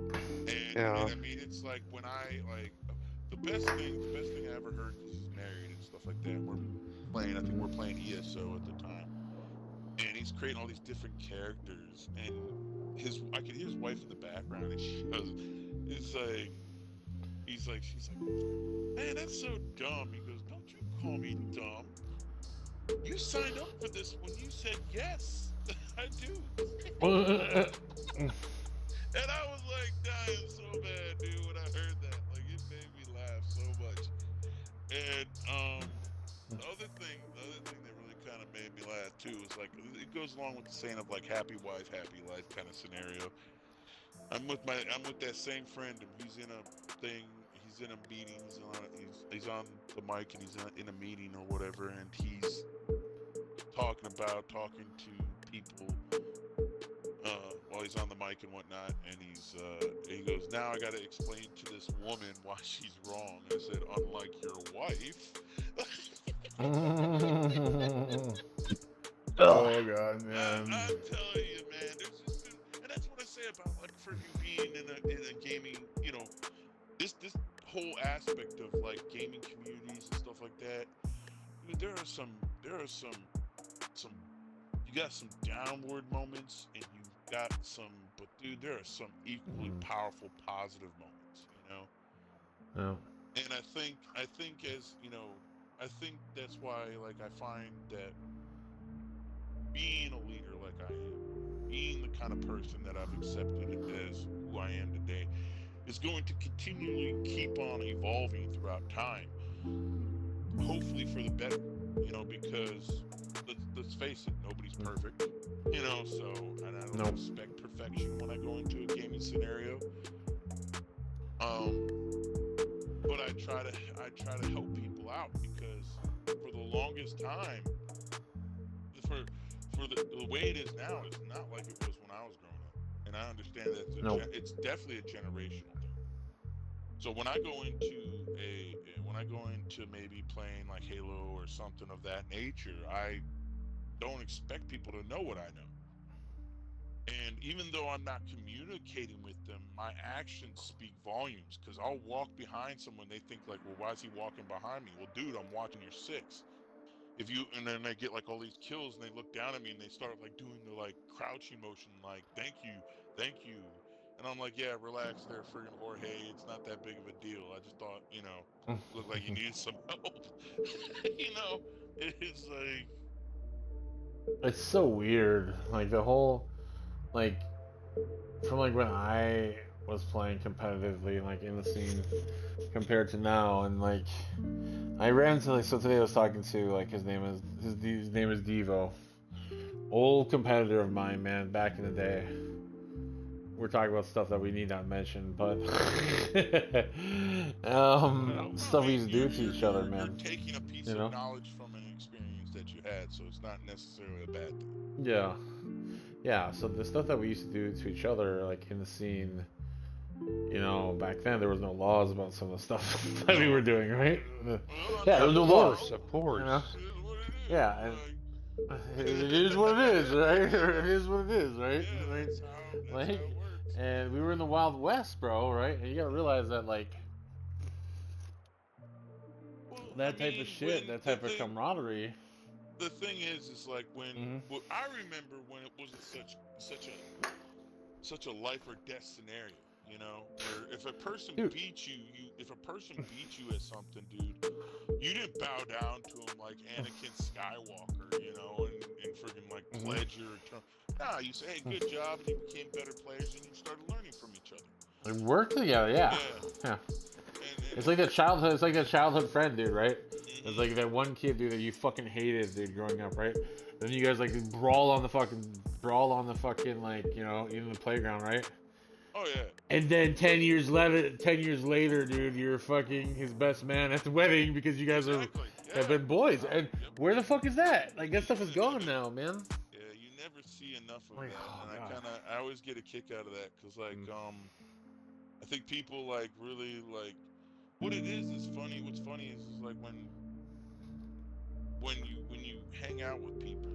what I'm saying? And yeah, I mean, it's like when I like the best thing I ever heard, because he's married and stuff like that. And we're playing. I think we're playing ESO at the time, and he's creating all these different characters. And I can hear his wife in the background, and she goes, "It's like." She's like, man, that's so dumb. He goes, don't you call me dumb. You signed up for this when you said yes. I do. And I was like dying so bad, dude, when I heard that. Like, it made me laugh so much. And the other thing that really kind of made me laugh too is like it goes along with the saying of like happy wife, happy life kind of scenario. I'm with that same friend, and he's in a thing. He's in a meeting. He's on the mic, and he's in a meeting or whatever, and he's talking to people while he's on the mic and whatnot. And he goes, now I got to explain to this woman why she's wrong. I said, unlike your wife. ugh. Oh god, man. I'm telling you, man. There's just been, and that's what I say about like freaking being in a gaming. You know, this whole aspect of like gaming communities and stuff like that. I mean, there are some. You got some downward moments, and you got some. But dude, there are some equally powerful positive moments. You know. No. And I think as you know, I think that's why, like, I find that being a leader like I am, being the kind of person that I've accepted as who I am today, is going to continually keep on evolving throughout time. Hopefully for the better, because let's face it, nobody's perfect, so, and I don't Nope. expect perfection when I go into a gaming scenario. Um, but I try to help people out because for the longest time, for the way it is now, it's not like it was when I was growing up, and I understand that Nope. it's definitely a generational thing. So when I go into maybe playing like Halo or something of that nature, I don't expect people to know what I know. And even though I'm not communicating with them, my actions speak volumes because I'll walk behind someone. They think like, well, why is he walking behind me? Well, dude, I'm watching your six. And then they get like all these kills and they look down at me and they start like doing the like crouching motion, like, thank you. And I'm like, yeah, relax there, friggin' Jorge. It's not that big of a deal. I just thought, looked like you needed some help. you know, it's like, It's so weird. Like the whole, like, from like when I was playing competitively, like in the scene, compared to now, and like I ran into like so today I was talking to like his name is Devo, old competitor of mine, man, back in the day. We're talking about stuff that we need not mention, but stuff we used to do to each other, you're man. taking a piece You of know? knowledge from an experience that you had, so it's not necessarily a bad thing. Yeah. Yeah, so the stuff that we used to do to each other, like in the scene, back then there was no laws about some of the stuff that we were doing, right? Yeah, there was no laws. Of course. You know? It is what it is. Yeah, and Like, it is what it is, right? It is what it is, right? yeah, Right? that's Like, how it works. and we were in the Wild West, bro, right? And you gotta realize that, like, Well, that type of shit, that type of camaraderie. the thing is like when Mm-hmm. well, I remember when it wasn't such a life or death scenario, where if a person Dude. beats you, if a person beats you at something, dude, you didn't bow down to him like Anakin Skywalker, and friggin' like pledge your turn. Nah, you say, hey, good job, and you became better players, and you started learning from each other. We work together, yeah. Yeah. It's like that childhood. It's like that childhood friend, dude, right? Mm-hmm. It's like that one kid, dude, that you fucking hated, dude, growing up, right? Then you guys like brawl on the fucking like, in the playground, right? Oh yeah. And then 10 years later, dude, you're fucking his best man at the wedding because you guys have been boys. And where the fuck is that? Like that stuff is gone now, man. Yeah, you never see enough of Like, that, oh, and God. I always get a kick out of that because like I think people like really like what it is funny. What's funny is like when you hang out with people,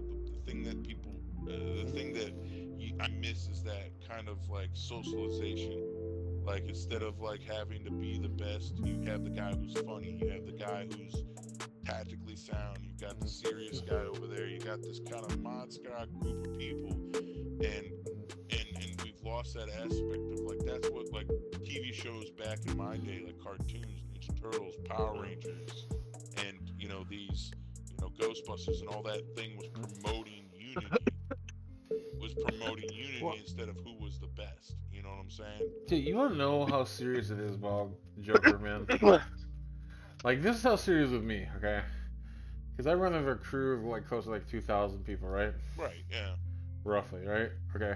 the thing that I miss is that kind of like socialization. Like instead of like having to be the best, you have the guy who's funny, you have the guy who's tactically sound, you got the serious guy over there, you got this kind of mod squad group of people, and we've lost that aspect of like that's what like TV shows back in my day, like cartoons, Ninja Turtles, Power Rangers, and these Ghostbusters and all that thing was promoting unity. Well, Instead of who was the best. You know what I'm saying? dude, you wanna know how serious it is, Bob, Joker, man? Like this is how serious with me, okay? Because I run a crew of like close to like 2,000 people, right? Right. Yeah. Roughly, right? Okay.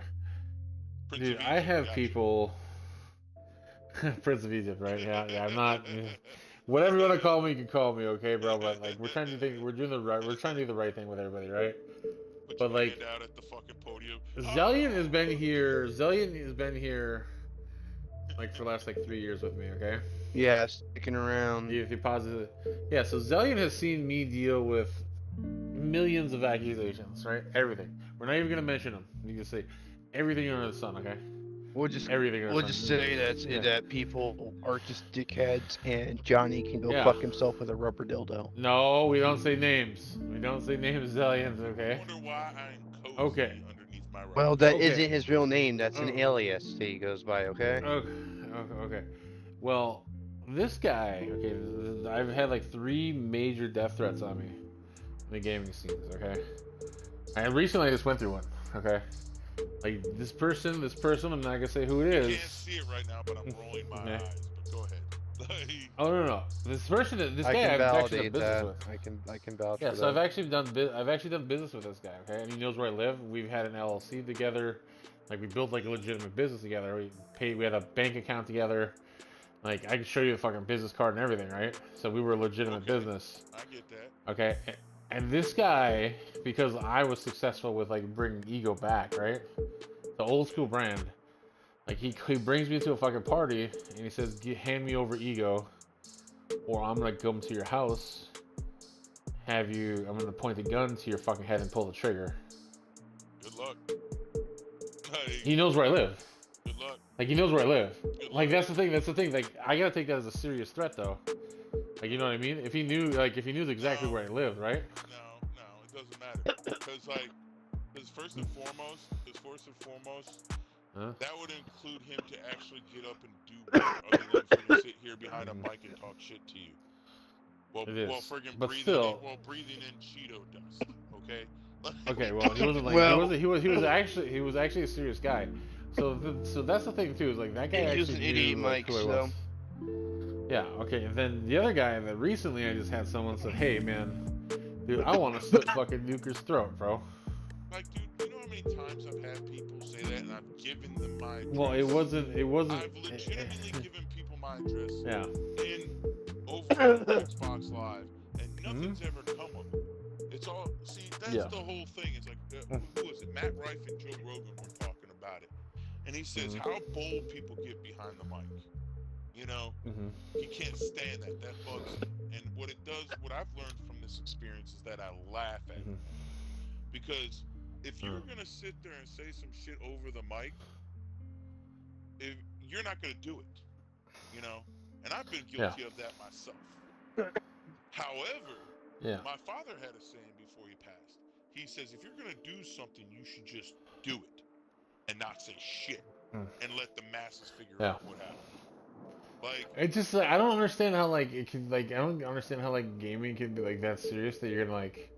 Prince Dude, of I Egypt, have gotcha. people. Prince of Egypt, right? Yeah. I'm not. Whatever you want to call me, you can call me, okay, bro? But like, we're trying to think. We're trying to do the right thing with everybody, right? Put But your like, hand out at the fucking podium. Zellion has been here. Zellion has been here, like for the last like 3 years with me, okay? Yeah, sticking around. If you positive, yeah. So Zellion has seen me deal with millions of accusations, right? Everything. We're not even gonna mention them. You can say everything under the sun, okay? Everything under We'll the just sun. say that people are just dickheads, and Johnny can go Yeah. fuck himself with a rubber dildo. No, we don't say names. We don't say names, Zellions, I okay? wonder why I'm cozy Okay. underneath my rubber. Well, that Okay. not his real name. That's an Oh. alias he goes by. Okay. Okay. Okay. Well, This guy, okay, I've had like 3 major death threats on me in the gaming scenes, okay? And recently I just went through one, okay? Like, this person, I'm not gonna say who it I is. can't see it right now, but I'm rolling my Yeah. eyes. But go ahead. Oh, no. This person, this I guy can I've actually done validate business that. with. I can vouch Yeah, for so I've that. actually done business with this guy, okay? And he knows where I live. We've had an LLC together. Like, we built like a legitimate business together. We had a bank account together. Like, I can show you the fucking business card and everything, right? So we were a legitimate Okay. business. I get that. Okay, and this guy, because I was successful with like bringing Ego back, right? The old school brand. Like he brings me to a fucking party and he says, "Hand me over Ego, or I'm gonna come to your house. I'm gonna point the gun to your fucking head and pull the trigger." Good luck. He knows where I live. Good luck. Like he knows where I live. Good Like luck. that's the thing. Like I gotta take that as a serious threat, though. Like you know what I mean? If he knew exactly where I lived, right? No, it doesn't matter. Because first and foremost, Huh? that would include him to actually get up and do more other than for to sit here behind a mic and talk shit to you. Well, It is. friggin' But breathing in Cheeto dust. Okay. Okay, well, he wasn't like Well- he was actually a serious guy. So that's the thing too, is like that guy And he actually was an knew idiot, like, Mike, who I so- was. Yeah, okay, and then the other guy that recently I just had someone said, "Hey man, dude, I want to slit fucking Nuker's throat, bro." Like, dude, you know how many times I've had people say that, and I've given them my address. Well, it wasn't. I've legitimately given people my address Yeah. over on Xbox Live, and nothing's ever come of it. It's all that's Yeah. the whole thing. It's like who is it? Matt Rife and Joe Rogan were talking about it, and he says how bold people get behind the mic. You know, he can't stand that. That bugs him. And what I've learned from this experience is that I laugh at it. Because if you're gonna sit there and say some shit over the mic, if you're not gonna do it, you know. And I've been guilty of that myself. However, my father had a saying before he passed. He says, if you're gonna do something, you should just do it and not say shit and let the masses figure out what happened. Like, it just like I don't understand how like it can like I don't understand how like gaming can be like that serious that you're gonna like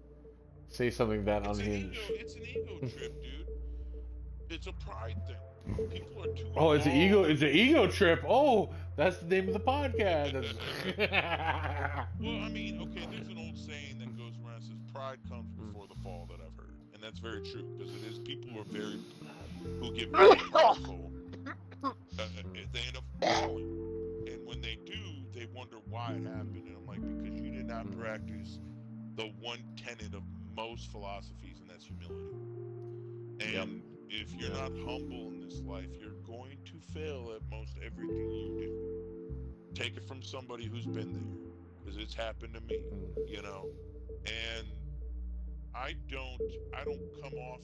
say something that unhinged. It's an ego trip, dude. It's a pride thing. People are too. Oh, it's an ego trip. Oh, that's the name of the podcast. Well, I mean, okay, there's an old saying that goes around that says pride comes before the fall that I've heard, and that's very true because it is people who get very prideful. They end up falling, and when they do, they wonder why it happened. And I'm like, because you did not practice the one tenet of most philosophies, and that's humility. And if you're not humble in this life, you're going to fail at most everything you do. Take it from somebody who's been there, because it's happened to me, you know. And I don't come off.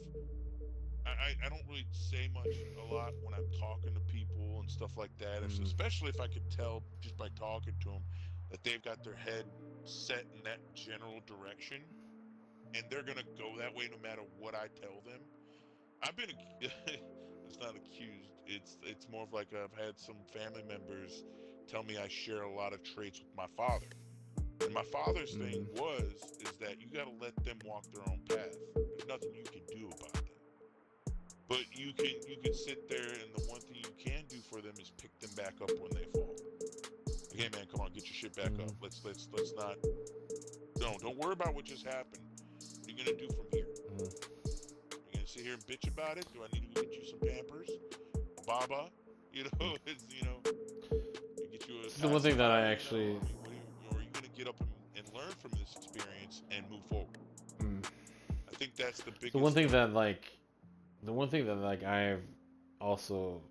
I don't really say much a lot when I'm talking to people and stuff like that. Especially if I could tell just by talking to them that they've got their head set in that general direction, and they're gonna go that way no matter what I tell them. I've been it's not accused. It's more of like I've had some family members tell me I share a lot of traits with my father. And my father's thing is that you gotta let them walk their own path. There's nothing you can do about that. But you can sit there, and the one thing you can do for them is pick them back up when they fall. Like, hey man, come on, get your shit back up. Let's not. No, don't worry about what just happened. What are you gonna do from here? You gonna sit here and bitch about it? Do I need to go get you some Pampers, Baba? You know, it's you get you a. The one thing that I actually. Or are you gonna get up and learn from this experience and move forward? I think that's the biggest. The one thing that I've also,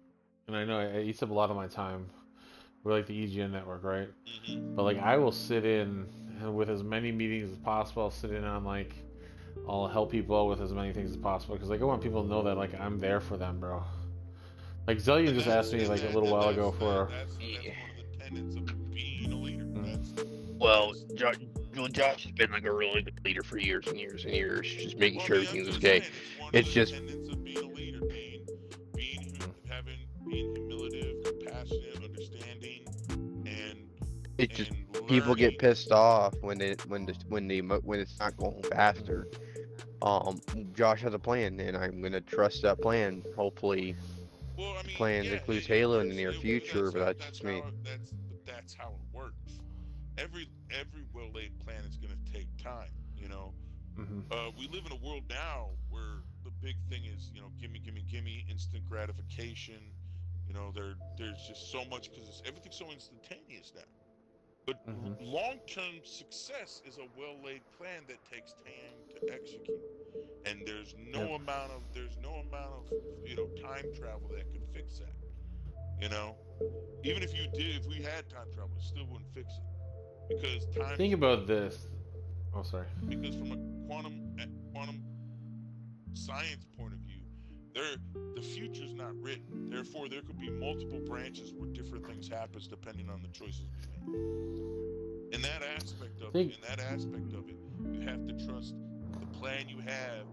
and I know it eats up a lot of my time with like the EGN network, right? But like I will sit in with as many meetings as possible. I'll sit in on like, I'll help people out with as many things as possible because like I want people to know that like I'm there for them, bro. Like Zellian just asked me like a little while ago for. That's one of the tenets of being a leader. Well, Josh has been like a really good leader for years and years and years, just making sure everything's okay. It's just tenets of being a leader, being humiliative, compassionate, understanding, and It just and people get learning. pissed off when it's not going faster. Josh has a plan, and I'm gonna trust that plan. Hopefully, Well, I the mean, plan yeah, includes it Halo in the works. near future, but that's just me. That's how it works. Every well-laid plan is going to take time. You know, Hmm. we live in a world now where the big thing is, gimme, gimme, gimme, instant gratification. There's just so much because everything's so instantaneous now. But Hmm. long-term success is a well-laid plan that takes time to execute. And Yep. there's no amount of time travel that could fix that. You know, even if we had time travel, it still wouldn't fix it because Think about this. Oh, sorry. from a quantum science point of view, there the future's not written. Therefore, there could be multiple branches where different things happens depending on the choices we make. Think. In that aspect of it, you have to trust the plan you have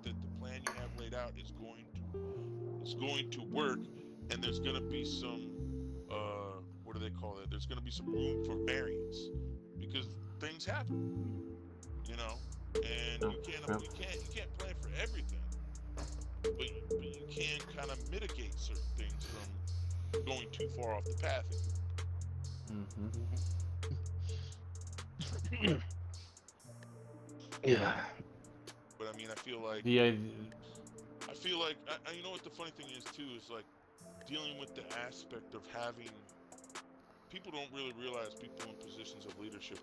that the plan you have laid out is going to work, and there's going to be some what do they call it? There's going to be some room for variance because things happen, you know, and Yep. Yep. you can't plan for everything, but you can kind of mitigate certain things from going too far off the path. Hmm. Yeah. But I mean, The idea. I feel like you know what the funny thing is too is like dealing with the aspect of having people don't really realize people in positions of leadership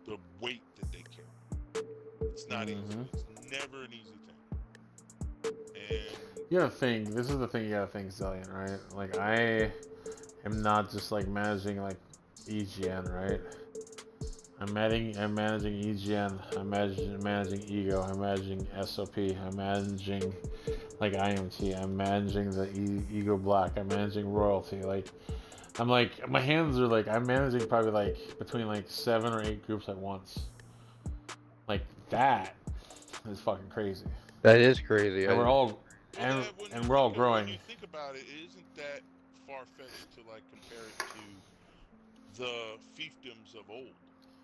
the weight that they carry. It's not easy. Hmm. It's never an easy thing. And You gotta think. This is the thing you gotta think, Zillion, right? Like I am not just like managing like EGN, right? I'm managing EGN. I'm managing Ego. I'm managing SOP. I'm managing like IMT. I'm managing the Ego Black. I'm managing Royalty. Like my hands are like I'm managing probably like between like 7 or 8 groups at once. Like that is fucking crazy. That is crazy. And we're all well, that and we're all when growing. you think about it, it isn't that far fetched to like compare it to the fiefdoms of old,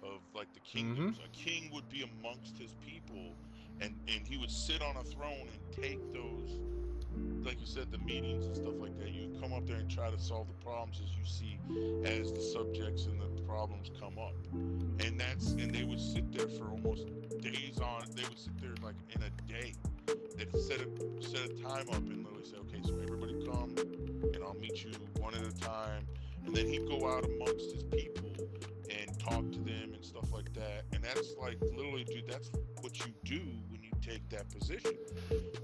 of like the Mm-hmm. kingdoms. A king would be amongst his people, and he would sit on a throne and take those, like you said, the meetings and stuff like that. You come up there and try to solve the problems as you see as the subjects and the problems come up. And they would sit there for almost days on. They would sit there like in a day. They'd set a time up and literally say, okay, so everybody come, and I'll meet you one at a time. And then he'd go out amongst his people and talk to them and stuff like that. And that's like literally, dude, that's what you do when you take that position.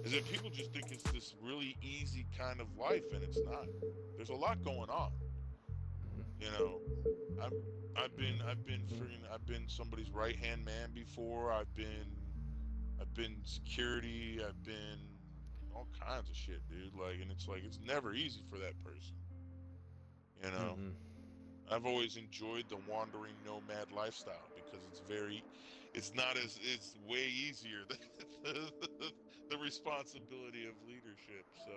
Is that people just think it's this really easy kind of life, and it's not. There's a lot going on. You know, I'm I've been somebody's right hand man before. I've been security. I've been all kinds of shit, dude. Like, and it's like it's never easy for that person. You know, Mm-hmm. I've always enjoyed the wandering nomad lifestyle because it's way easier than the responsibility of leadership. So,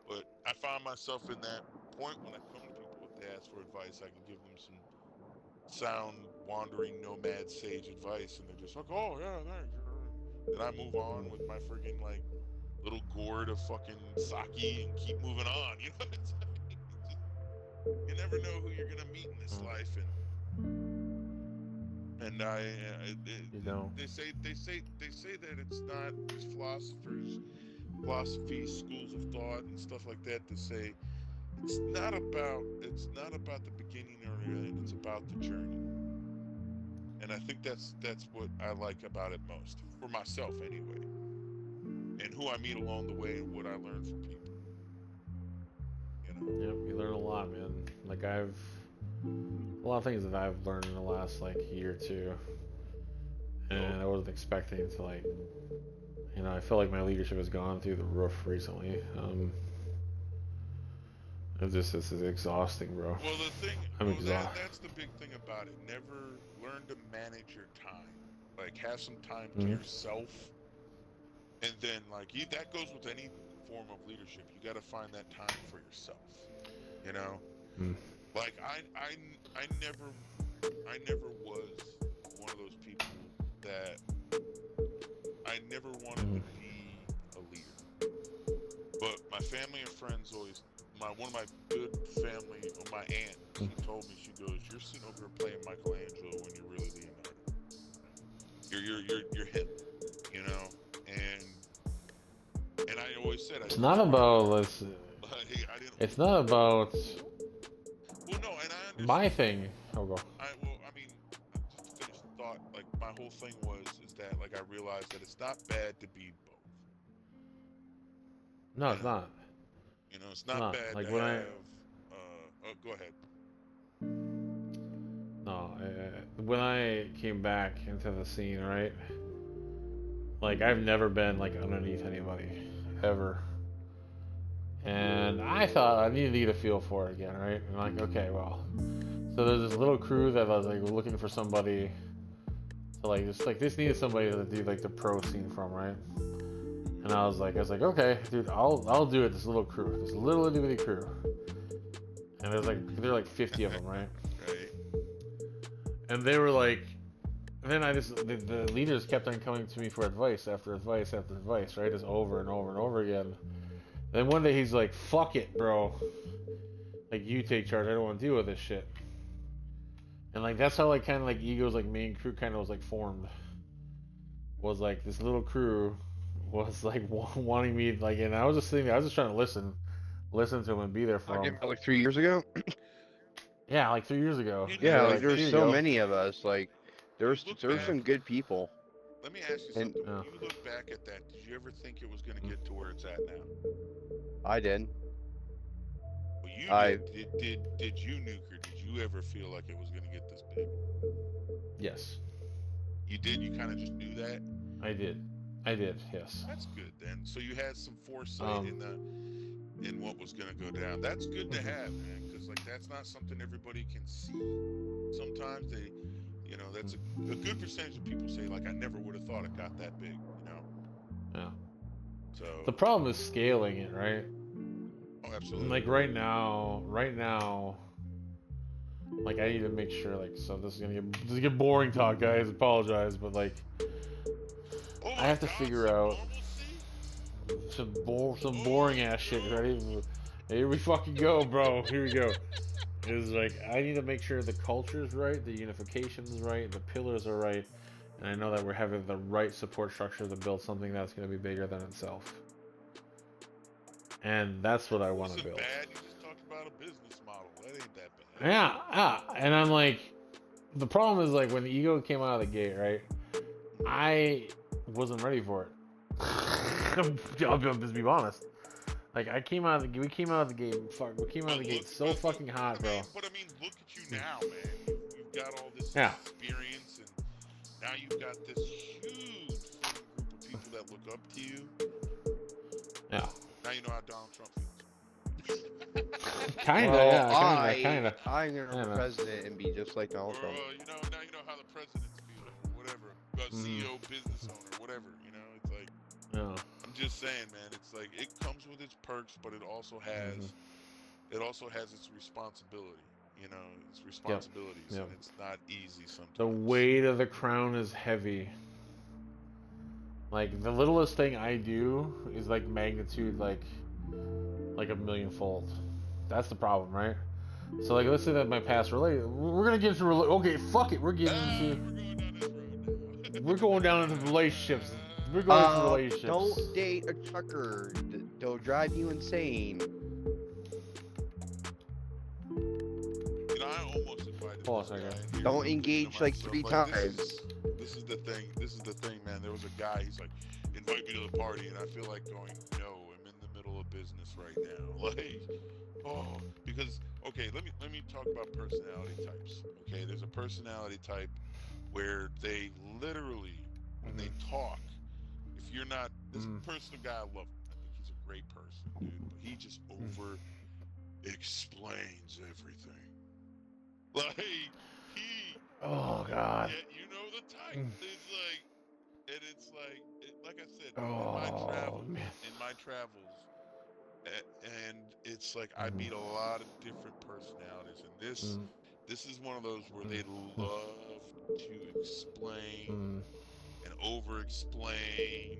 but I find myself in that point when I come to people if they ask for advice, I can give them some sound wandering nomad sage advice, and they're just like, "Oh yeah, thanks." Then I move on with my friggin' like little gourd of fucking sake and keep moving on. You know, it's like, you never know who you're gonna meet in this life, and You know. they say that it's not these philosophies, schools of thought, and stuff like that to say it's not about the beginning or the end. It's about the journey, and I think that's what I like about it most for myself anyway, and who I meet along the way and what I learn from people. You know. Yep. You learn a lot, man. Like I've a lot of things that I've learned in the last like year or two, Oh, and I wasn't expecting to like. I feel like my leadership has gone through the roof recently. This is exhausting, bro. well, I'm exhausted. that's the big thing about it. Never learn to manage your time. Like have some time to Mm-hmm. yourself, and then like that goes with any form of leadership. You got to find that time for yourself. You know, Like I never was one of those people that I never wanted to be a leader. But my family and friends always, one of my good family, or my aunt, she told me, she goes, "You're sitting over here playing Michelangelo when you're really Leonardo. You're him, you know." And I always said I It's didn't not want to be about him. listen. I didn't. It's not about Well, no, and I my understand. thing. Oh, go. I mean, just to finish the thought, like my whole thing is that like I realized that it's not bad to be both. No, You it's know, not. it's It's not not. bad to Like when I have. Oh, go ahead. no, when I came back into the scene, right? Like I've never been like underneath anybody, ever. And I thought I needed to get a feel for it again, right? And like, okay, well, so there's this little crew that was like looking for somebody to like just like this needed somebody to do like the pro scene from, right? And I was like, okay, dude, I'll do it. This little crew, this little itty bitty crew, and there are like 50 of them, right? Right. And they were like, and then the leaders kept on coming to me for advice after advice after advice, right? Just over and over and over again. Then one day he's like, fuck it, bro. Like, you take charge. I don't want to deal with this shit. And like that's how like kind of like Ego's like main crew kind of was like formed. Was like this little crew was like wanting me like, and I was just sitting there. I was just trying to listen to him and be there for Talking him. about like 3 years ago. Yeah, like 3 years ago. You And know, Yeah, they're like like, there's here you so go. many of us. Like you look there's back. some good people, Let me ask you and something. When Yeah. you look back at that, did you ever think it was going to get to where it's at now? I did. Well, you did. I Did you, Nuker? Did you ever feel like it was going to get this big? Yes, You did. You kind of just knew that. I did. I did. Yes. That's good then. So you had some foresight Um. in what was going to go down. That's good to have, man, because like that's not something everybody can see. Sometimes they, that's a good percentage of people say like I never would have thought it got that big. Yeah. So The problem is scaling it, right? oh, And absolutely. like right now, like I need to make sure. Like, so this is gonna get boring talk, guys. Apologize, but like Oh I my have to God, figure some out normalcy. some Oh, boring ass shit. no. Ready? Here we fucking go, bro. Here we go. It's like I need to make sure the culture is right, the unification is right, the pillars are right, and I know that we're having the right support structure to build something that's going to be bigger than itself. And that's what I It want to wasn't build. bad. You just talked about a business model. That ain't that bad. Yeah, and I'm like, the problem is like when the Ego came out of the gate, right? I wasn't ready for it. I'll just be honest. Like we came out of the gate. We came out of the gate so fucking hot, bro. But I mean, look at you now, man. You've got all this Yeah. experience, and now you've got this huge group of people that look up to you. Yeah. Now you know how Donald Trump feels. Kinda, well, yeah, kinda. I'm gonna run Kinda. for president and be just like Donald Or, Trump. now you know how the presidents feel, or whatever. CEO, business owner, whatever. It's like Yeah. I'm just saying, man. It's like it comes with its perks, but it also has its responsibility. Its responsibilities, Yep. and it's not easy sometimes. The weight of the crown is heavy. Like the littlest thing I do is like magnitude like a millionfold. That's the problem, right? So like let's say that my past we're gonna get into okay, fuck it, we're getting into We're going down this road now. we're going down into relationships. We're going into relationships. Don't date a trucker. They'll drive you insane. I almost invited Pause, this guy okay. in here. Don't I'm thinking to engage like myself, 3 this times. This is the thing. This is the thing, man. There was a guy. He's like, invite me to the party, and I feel like going, no, I'm in the middle of business right now. Like, because okay, let me talk about personality types. Okay, there's a personality type where they literally, when they talk, if you're not this person, guy, I love him. I think he's a great person, dude. But he just over explains everything. Like Oh god. yeah, you know the type. It's like, like I said, Oh man. in my travels, And it's like I meet a lot of different personalities, and this is one of those where they love to explain and over explain,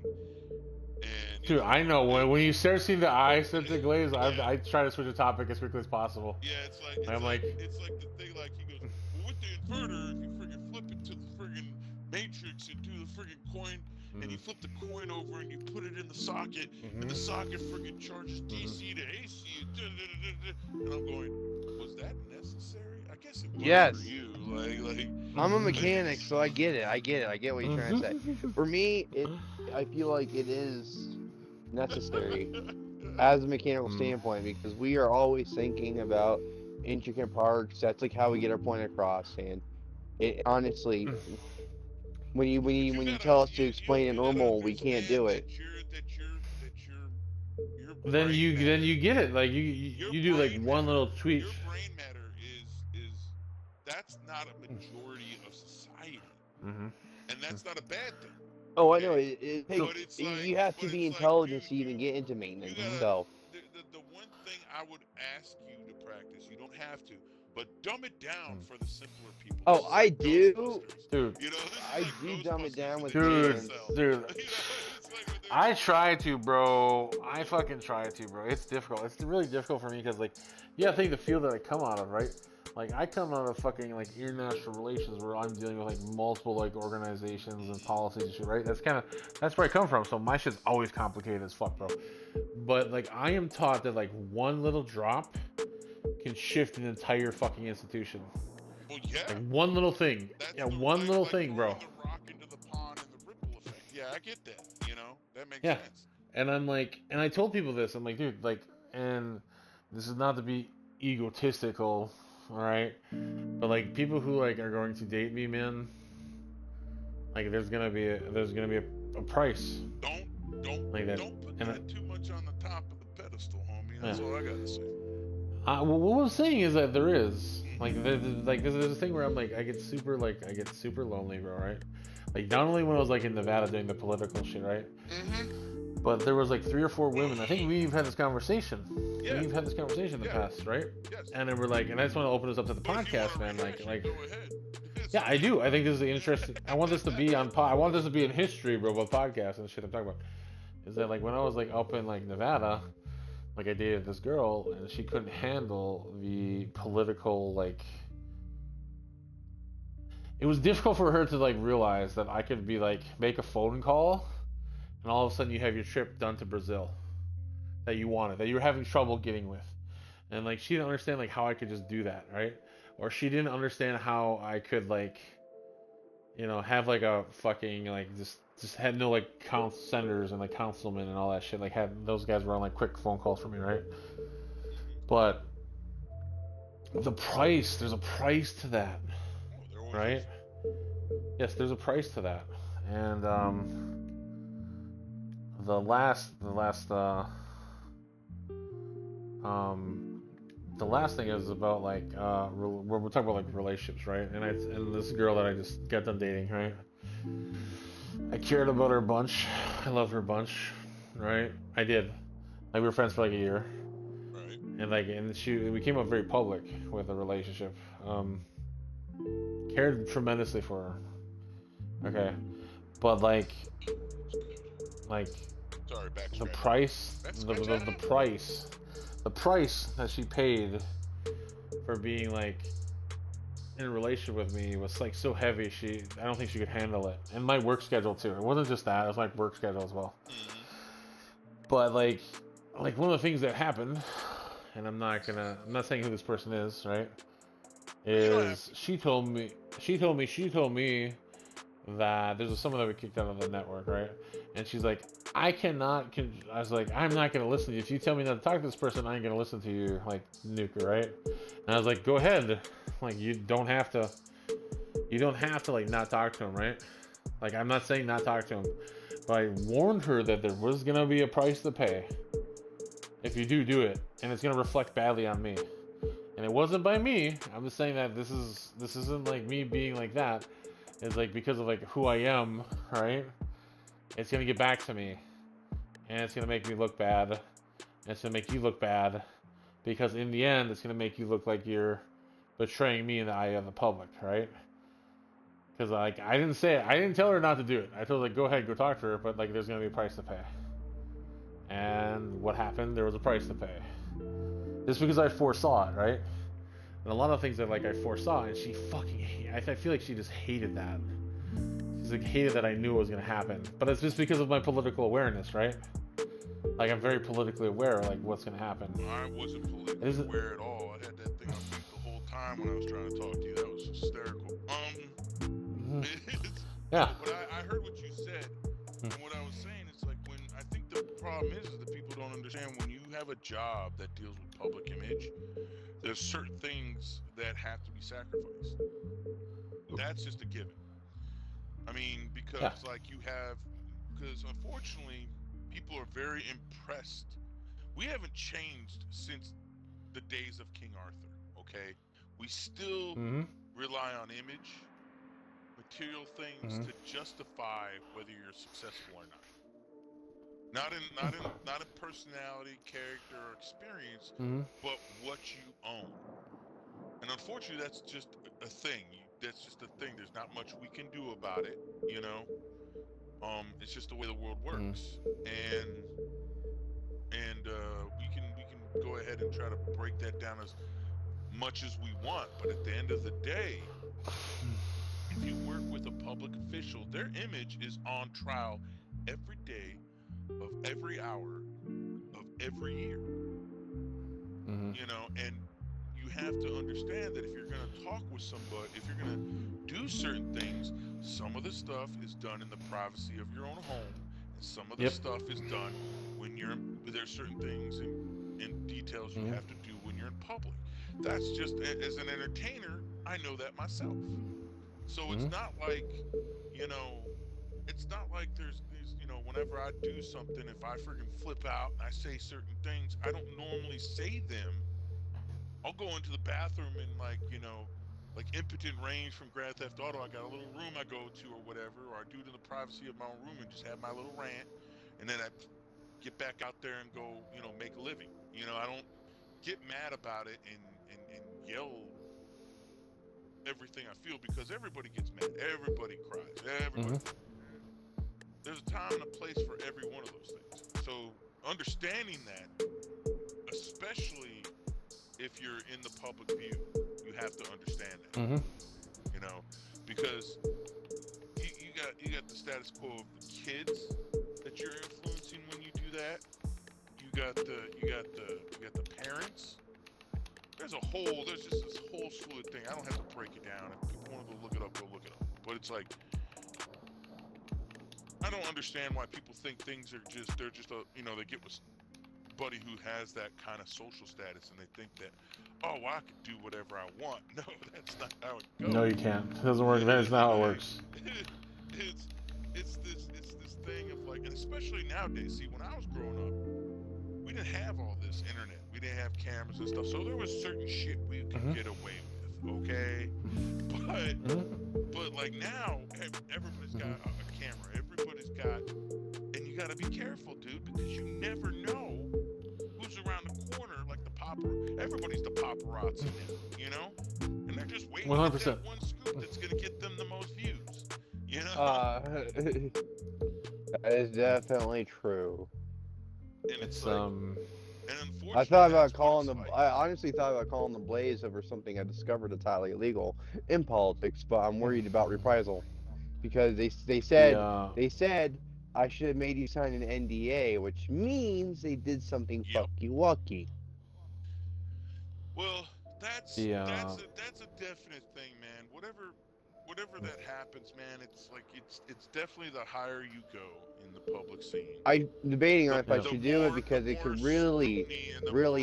and Dude, I know when you start seeing the eyes start to glaze, yeah, I try to switch the topic as quickly as possible. yeah, I'm like, it's like the thing, like he goes, well, with the inverter, if you friggin' flip it to the friggin' matrix and do the friggin' coin, and you flip the coin over and you put it in the socket, and the socket friggin' charges DC to AC, and I'm going, was that necessary? I guess it was Yes. for you, like. I'm a mechanic, so I get it. I get what you're trying to say. For me, I feel like it is necessary as a mechanical standpoint because we are always thinking about intricate parts. That's like how we get our point across. And it honestly, when you tell us to explain it You gotta normal, we can't understand do that it. your then brain matter, you get it. Like your you do like brain one matter, little tweak. your brain matter is that's not a majority of society, and that's not a bad thing. Oh, I Okay, know. It takes. but it's like, You have but to be it's like intelligent to even get into you maintenance. gotta So. the one thing I would ask you to practice, you don't have to, but dumb it down for the simpler people. This Oh, is I like do. Ghostbusters. Dude. You know, this is I like do dumb it Ghostbusters down in with the Dude, jail maintenance. cell. dude. You know, it's like when they're I just try to, bro. I fucking try to, bro. It's difficult. It's really difficult for me because, like, yeah, I think the field that I come out of, right? Like, I come out of fucking like international relations where I'm dealing with like multiple like organizations and policies and shit, right? That's where I come from. So my shit's always complicated as fuck, bro. But like, I am taught that like one little drop can shift an entire fucking institution. well, yeah. Like one little thing. That's Yeah, the, one little like thing, bro. throwing the rock into the pond and the ripple effect. Yeah, I get that. You know, that makes Yeah. sense. And I'm like, and I told people this. I'm like, dude, like, and this is not to be egotistical, all right? But like, people who like are going to date me, man, like, there's gonna be a price. Don't Like that. don't put And that too much on the top of the pedestal, homie. That's yeah. all I gotta say. Well, what I'm saying is that there is like there's a thing where I'm like I get super lonely, bro, right? Like not only when I was like in Nevada doing the political shit, right? But there was like 3 or 4 women. I think we've had this conversation. Yeah. We've had this conversation in the past, right? Yes. And then we're like, and I just want to open this up to the But if you podcast, wanna man. Like, rehash it, go ahead. yeah, I do. I think this is interesting. I want this to be on. I want this to be in history, bro. About podcasts and shit I'm talking about. Is that like when I was like up in like Nevada, like I dated this girl and she couldn't handle the political like. It was difficult for her to like realize that I could be like make a phone call, and all of a sudden you have your trip done to Brazil, that you wanted, that you were having trouble getting with, and like she didn't understand like how I could just do that, right? Or she didn't understand how I could like, you know, have like a fucking like just had no like senators and like councilmen and all that shit. Like had those guys were on like quick phone calls for me, right? But the price, there's a price to that, right? Yes, there's a price to that, and the last thing is about like we're talking about like relationships, right? And this girl that I just got done dating, right? I cared about her a bunch. I loved her a bunch, right? I did. Like we were friends for like a year, Right. and like we came up very public with a relationship. Cared tremendously for her. Okay, but like Sorry, the price, the price that she paid for being like in a relationship with me was like so heavy. I don't think she could handle it, and my work schedule too. It wasn't just that; it was my work schedule as well. But like one of the things that happened, and I'm not saying who this person is, right? Is she told me that there's someone that we kicked out of the network, right? And she's like, I was like, I'm not gonna listen to you. If you tell me not to talk to this person, I ain't gonna listen to you, like Nuka, right? And I was like, go ahead. Like you don't have to like not talk to him, right? Like I'm not saying not talk to him, but I warned her that there was gonna be a price to pay if you do it, and it's gonna reflect badly on me. And it wasn't by me. I'm just saying that this isn't like me being like that. It's like because of like who I am, right? It's gonna get back to me, and it's gonna make me look bad, And it's gonna make you look bad, because in the end, it's gonna make you look like you're betraying me in the eye of the public, right? Because like I didn't say it. I didn't tell her not to do it. I told her, go ahead, go talk to her, but like there's gonna be a price to pay. And what happened? There was a price to pay. Just because I foresaw it, right? And a lot of things that like I foresaw, and she fucking I feel like she just hated that. She's like hated that I knew it was gonna happen. But it's just because of my political awareness, right? Like I'm very politically aware of like what's gonna happen. I wasn't politically aware at all. I had that thing on mute the whole time when I was trying to talk to you. That was hysterical. Yeah. But I heard what you said, and what I was saying is like when I think the problem is that people don't understand when you have a job that deals with public image, there's certain things that have to be sacrificed. That's just a given. I mean, because because unfortunately, people are very impressed. We haven't changed since the days of King Arthur, okay? We still rely on image, material things to justify whether you're successful or not. Not in personality, character, or experience, but what you own. And unfortunately, that's just a thing. That's just a thing. There's not much we can do about it, you know. It's just the way the world works, and we can go ahead and try to break that down as much as we want. But at the end of the day, if you work with a public official, their image is on trial every day of every hour of every year. You know, and you have to understand that if you're going to talk with somebody, if you're going to do certain things, some of the stuff is done in the privacy of your own home, and some of the stuff is done when there's certain things and details you have to do when you're in public. That's just, as an entertainer, I know that myself. So it's not like, you know, it's not like there's, you know, whenever I do something, if I freaking flip out and I say certain things, I don't normally say them. I'll go into the bathroom and like, you know, like Impotent Range from Grand Theft Auto, I got a little room I go to or whatever, or I do it in the privacy of my own room and just have my little rant, and then I get back out there and go, you know, make a living. You know, I don't get mad about it and yell everything I feel, because everybody gets mad, everybody cries, everybody. There's a time and a place for every one of those things. So understanding that, especially if you're in the public view, you have to understand that. You know, because you got the status quo of the kids that you're influencing when you do that. You got the parents. There's just this whole slew of thing. I don't have to break it down. If people want to go look it up, go look it up. But it's like, I don't understand why people think things are they're just a, you know, they get with buddy who has that kind of social status and they think that, oh, well, I could do whatever I want. No, that's not how it goes. No, you can't. It doesn't work. That's not how it works. It's this thing of like, and especially nowadays. See, when I was growing up, we didn't have all this internet. We didn't have cameras and stuff, so there was certain shit we could get away with. Okay, but like now, everybody's got a camera. Everybody's got, and you got to be careful, dude, because you never know who's around the corner. Like everybody's the paparazzi now, you know, and they're just waiting 100%. For that one scoop that's gonna get them the most views, you know. That is definitely true. And it's like, and unfortunately, I honestly thought about calling the Blaze over something I discovered that's highly illegal in politics, but I'm worried about reprisal because they said I should have made you sign an NDA, which means they did something fucky-wucky. Well, that's a definite thing, man. Whatever that happens, man, it's like it's definitely the higher you go in the public scene. I'm debating on if I should do it because it could really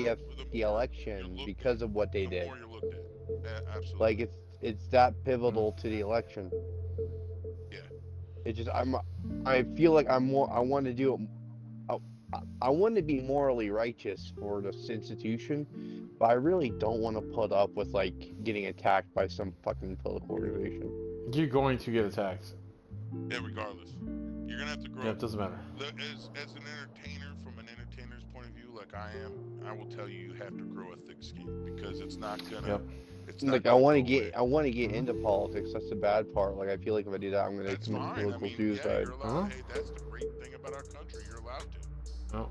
affect the election because of what they did. The more you're looked at. Yeah, absolutely. Like it's that pivotal to the election. Yeah. It's just I feel like I want to do it. I want to be morally righteous for this institution, but I really don't want to put up with like getting attacked by some fucking political organization. You're going to get attacked. Yeah, regardless. You're gonna have to grow Yeah, up. it doesn't matter. As an entertainer, from an entertainer's point of view, like I am, I will tell you, you have to grow a thick skin because it's not gonna. Yep. It's not Like gonna go away. I want to get into politics. That's the bad part. Like I feel like if I do that, I'm gonna That's commit fine. I political mean, yeah, suicide. you're allowed. Hey, that's the great thing about our country. You're allowed to. Oh.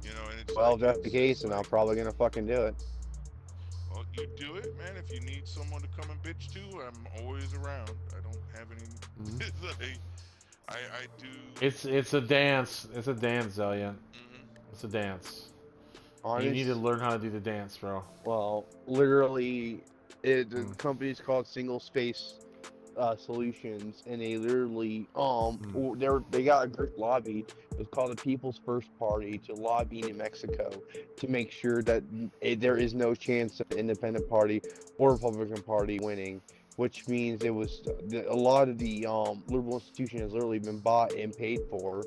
You know, and it's Well, like, if that's the it's case, then like, I'm probably gonna fucking do it. well, you do it, man. If you need someone to come and bitch to, I'm always around. I don't have any. Mhm. Like, I do. It's a dance. It's a dance, Zillion. Mhm. It's a dance. Honest. You need to learn how to do the dance, bro. Well, literally, the Mm. company's called Single Space Solutions, and they literally they got a group lobby. It's called the People's First Party to lobby New Mexico to make sure that there is no chance of the Independent Party or Republican Party winning. Which means it was a lot of the liberal institution has literally been bought and paid for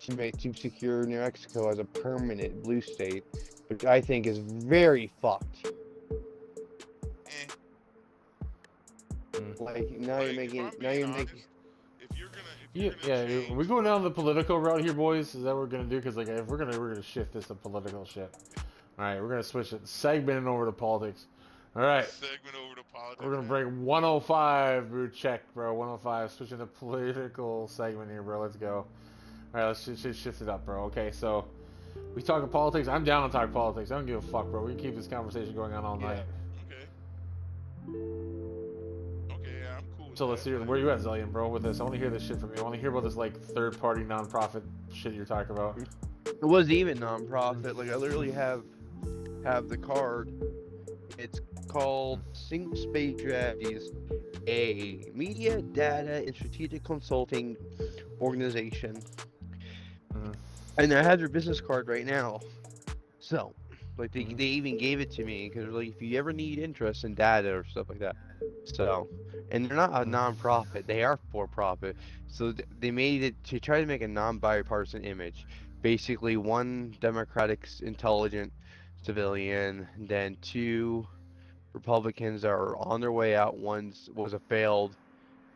to secure New Mexico as a permanent blue state, which I think is very fucked. Eh. Like now Like, you're making if I'm being honest, if you're Yeah, gonna change, are we going down the political route here, boys? Is that what we're gonna do? Because like, if we're gonna shift this to political shit. All right, we're gonna switch it, segmenting over to politics. All right, segment over to politics. we're gonna man. bring 105, bro. Check, bro. 105. Switching to political segment here, bro. Let's go. All right, let's shift it up, bro. Okay, so we talking politics. I'm down to talk politics. I don't give a fuck, bro. We can keep this conversation going on all night. Okay. Okay, yeah, I'm cool with So let's that, hear man. where you at, Zillion, bro, with this. I want to hear this shit from you. I want to hear about this like third-party nonprofit shit you're talking about. it wasn't even nonprofit. Like I literally have the card. It's called Single Space Strategies, a media, data, and strategic consulting organization. Mhm. And I have their business card right now. So, like they Mhm. even gave it to me because like if you ever need interest in data or stuff like that. So, and they're not a nonprofit; they are for profit. So they made it to try to make a non-bipartisan image. Basically, one Democratic intelligent civilian, then two Republicans that are on their way out. One was a failed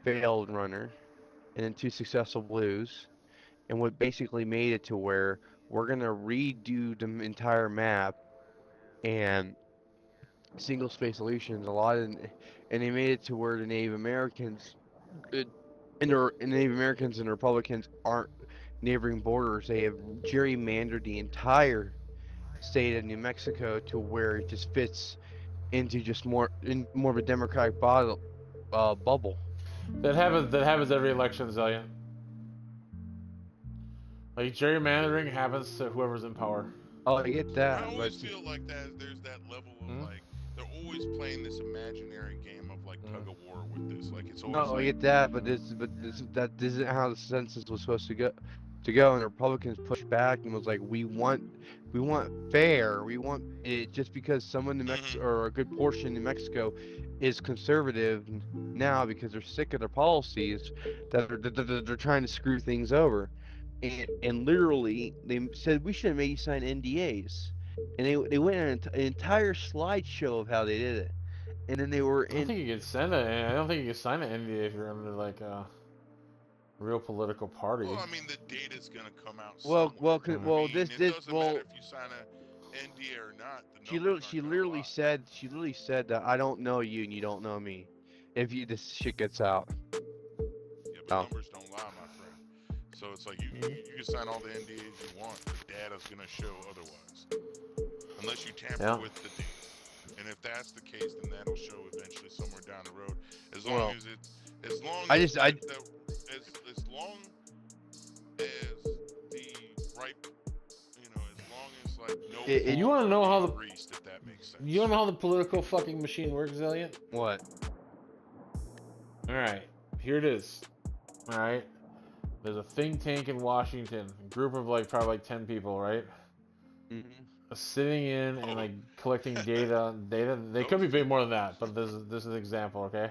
runner, and then two successful blues. And what basically made it to where we're gonna redo the entire map and single space solutions and they made it to where the Native Americans and Native Americans and Republicans aren't neighboring borders. They have gerrymandered the entire state of New Mexico to where it just fits into just more of a democratic bubble. That happens every election, Zillion. Like gerrymandering happens to whoever's in power. Oh, I get I that, but always feel like there's that level of Mhm. like they're always playing this imaginary game of like tug of war with this. Like it's always no, I like get that, but this isn't how the census was supposed to go. And the Republicans pushed back and was like, we want fair. We want it just because someone in New Mexico or a good portion of New Mexico is conservative now because they're sick of their policies that they're trying to screw things over. And literally they said we should have made you sign NDAs. And they went on an entire slideshow of how they did it. And then they were I don't in think you can send it. I don't think you can sign an NDA if you're under like a real political party. well, I mean the data's gonna come out. well somewhere. I mean, this it this doesn't well matter if you sign a NDA or not. The she numbers literally aren't gonna lie. she literally said that I don't know you and you don't know me if you this shit gets out. Yeah, but Oh. numbers don't lie, my friend. So it's like you can sign all the NDAs you want. The data's gonna show otherwise, unless you tamper with the data. And if that's the case, then that'll show eventually somewhere down the road. As long Well, as as long I as just- I- as long as the right, as long as like no. You wanna know how the- greased, if that makes sense. You don't know how the political fucking machine works, Zillion? What? All right, here it is. All right, there's a think tank in Washington, a group of like probably like 10 people, right? Mm-hmm. Sitting in and like collecting data. They could be big more than that, but this is an example, okay?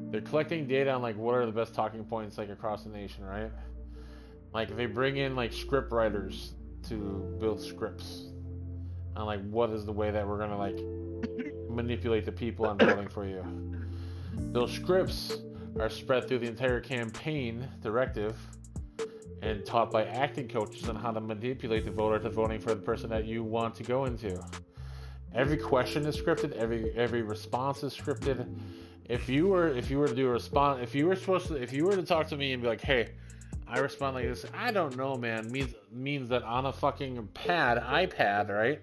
They're collecting data on like what are the best talking points like across the nation, right? Like they bring in like script writers to build scripts on like what is the way that we're gonna like manipulate the people on voting for you. Those scripts are spread through the entire campaign directive and taught by acting coaches on how to manipulate the voter to voting for the person that you want to go into. Every question is scripted. Every response is scripted. If you were to do a response, if you were to talk to me and be like, hey, I respond like this, I don't know, man, means that on a fucking iPad, right?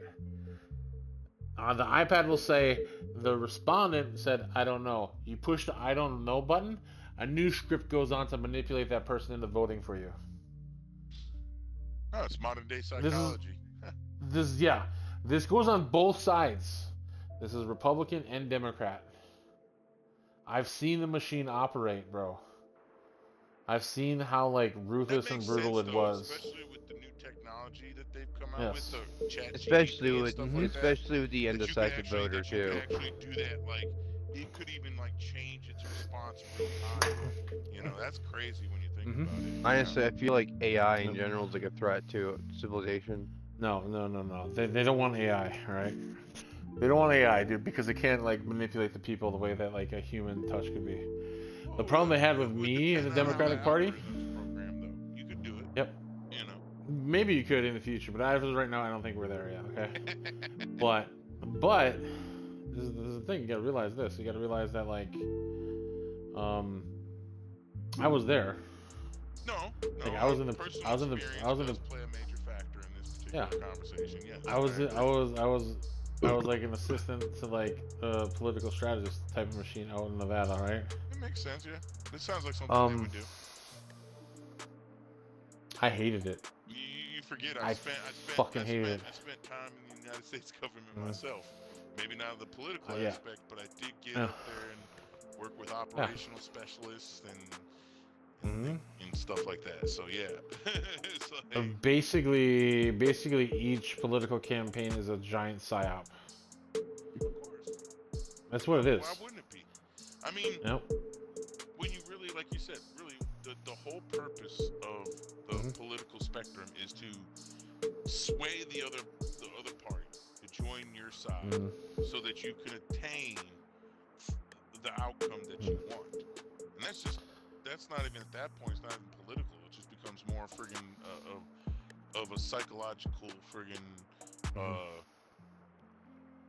On the iPad will say the respondent said, I don't know. You push the I don't know button, a new script goes on to manipulate that person into voting for you. No, it's modern day This is psychology. this goes on both sides. This is Republican and Democrat. I've seen the machine operate, bro. I've seen how like That ruthless and makes brutal sense it though, was. especially with the new technology that they've come out with, Yes. the chat especially GPT and with stuff like that. especially with the That you could undecided actually voter too. do that. Like it could even like change its response real time. You know, that's crazy when you think Mhm. about it. Honestly, I feel like AI in general is like a threat to civilization. No. They don't want AI, right? They don't want AI, dude, because they can't like manipulate the people the way that like a human touch could be. Well, The problem they had it with would me and the depend on how the Democratic Party. algorithm's programmed, though. You could do it. Yep. You know. Maybe you could in the future, but as of right now, I don't think we're there yet. Okay. But this is the thing. You gotta realize this. You gotta realize that like, I was there. No. Like I was in the Personal I was in the experience I was in does the play a major factor in this yeah. particular conversation. Yes. I was agree. I was like an assistant to like a political strategist type of machine out in Nevada, right? It makes sense. Yeah. This sounds like something they would do. I hated it. You forget I fucking hated it. I spent time in the United States government Mhm. myself. Maybe not the political Yeah. aspect, but I did get Yeah. up there and work with operational specialists Mhm. and stuff like that. So yeah, it's like, Basically, each political campaign is a giant psyop. of course, That's what it is. why wouldn't it be? I mean, Yep. when you really, like you said, really, the whole purpose of the Mhm. political spectrum is to sway the other party to join your side, Mhm. so that you can attain the outcome that you want. And that's not even at that point. It's not even political. It just becomes more friggin' of a psychological friggin'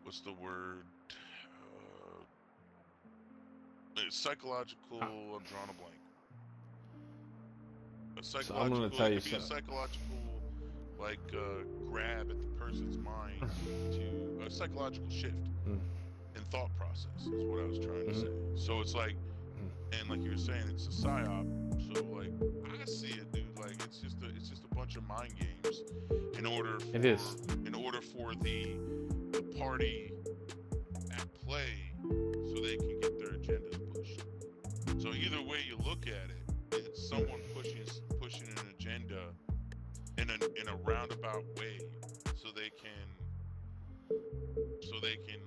what's the word? Psychological. I'm drawing a blank. A So I'm gonna psychological. tell It you could be a something. psychological, like grab at the person's mind to a psychological shift Mm. in thought process. Is what I was trying to Mhm. say. So it's like, and like you were saying, it's a psyop. So like, I see it, dude. Like it's just a bunch of mind games in order for It is. the party at play, so they can get their agendas pushed. So either way you look at it, it's someone pushing an agenda in a roundabout way, so they can